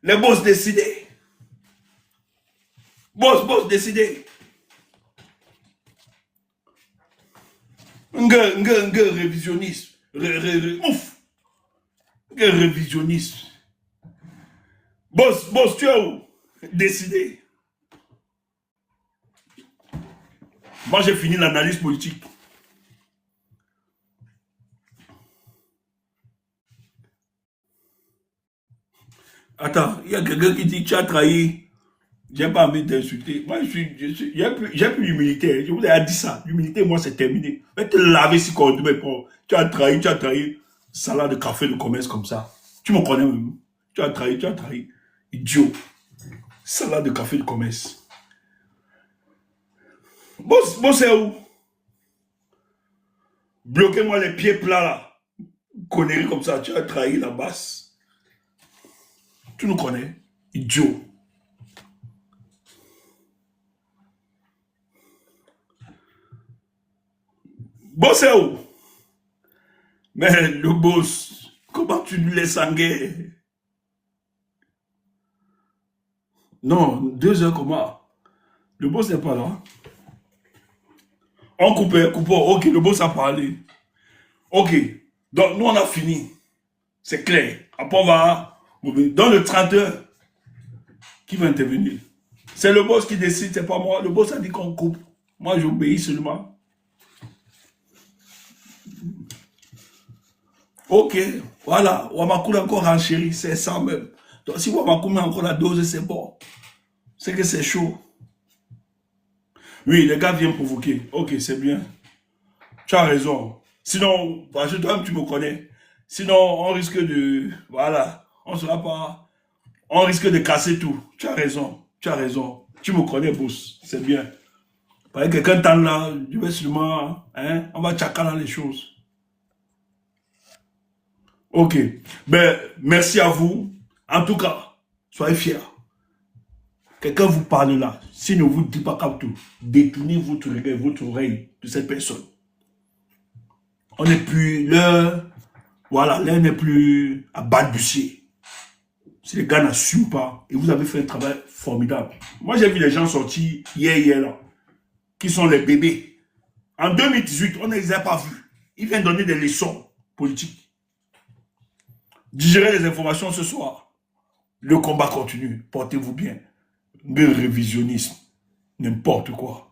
Les boss décidés. Boss décidés. Révisionnisme. Ouf. Révisionnisme. Boss, tu es où? Décidé. Moi, j'ai fini l'analyse politique. Attends, il y a quelqu'un qui dit que tu as trahi. J'ai pas envie d'insulter. Moi, j'ai plus d'humilité. Je vous ai dit ça. L'humilité, moi, c'est terminé. Va te laver si qu'on te tu as trahi. Salade de café de commerce comme ça. Tu me connais même. Tu as trahi. Idiot. Salade de café de commerce. Boss, c'est où? Bloquez-moi les pieds plats là. Connerie comme ça. Tu as trahi la basse. Tu nous connais. Idiot. Boss, c'est où? Mais le boss, comment tu nous laisses en guerre? Non, 2 heures comment? Le boss n'est pas là. On coupait, coupons. Ok, le boss a parlé. Ok. Donc, nous, on a fini. C'est clair. Après, on va... Dans le 30 heures, qui va intervenir? C'est le boss qui décide, c'est pas moi. Le boss a dit qu'on coupe. Moi, j'obéis seulement. Ok, voilà. Wamakoula encore renchéri, c'est ça même. Donc, si Wamakoula met encore la dose, c'est bon. C'est que c'est chaud. Oui, les gars viennent provoquer. Ok, c'est bien. Tu as raison. Sinon, parce que toi-même, tu me connais. Sinon, on risque de... Voilà. On ne sera pas... On risque de casser tout. Tu as raison. Tu as raison. Tu me connais, boss. C'est bien. Parce que quelqu'un t'en là, je vais seulement... Hein, on va tchaka dans les choses. Ok. Ben, merci à vous. En tout cas, soyez fiers. Quelqu'un vous parle là. S'il ne vous dit pas comme tout, détournez votre regard, votre oreille de cette personne. On n'est plus l'heure. Voilà, l'heure n'est plus à balbutier. Si les gars n'assument pas, et vous avez fait un travail formidable. Moi, j'ai vu les gens sortir hier, là, qui sont les bébés. En 2018, on ne les a pas vus. Ils viennent donner des leçons politiques. Digérez les informations ce soir. Le combat continue. Portez-vous bien. Le révisionnisme. N'importe quoi.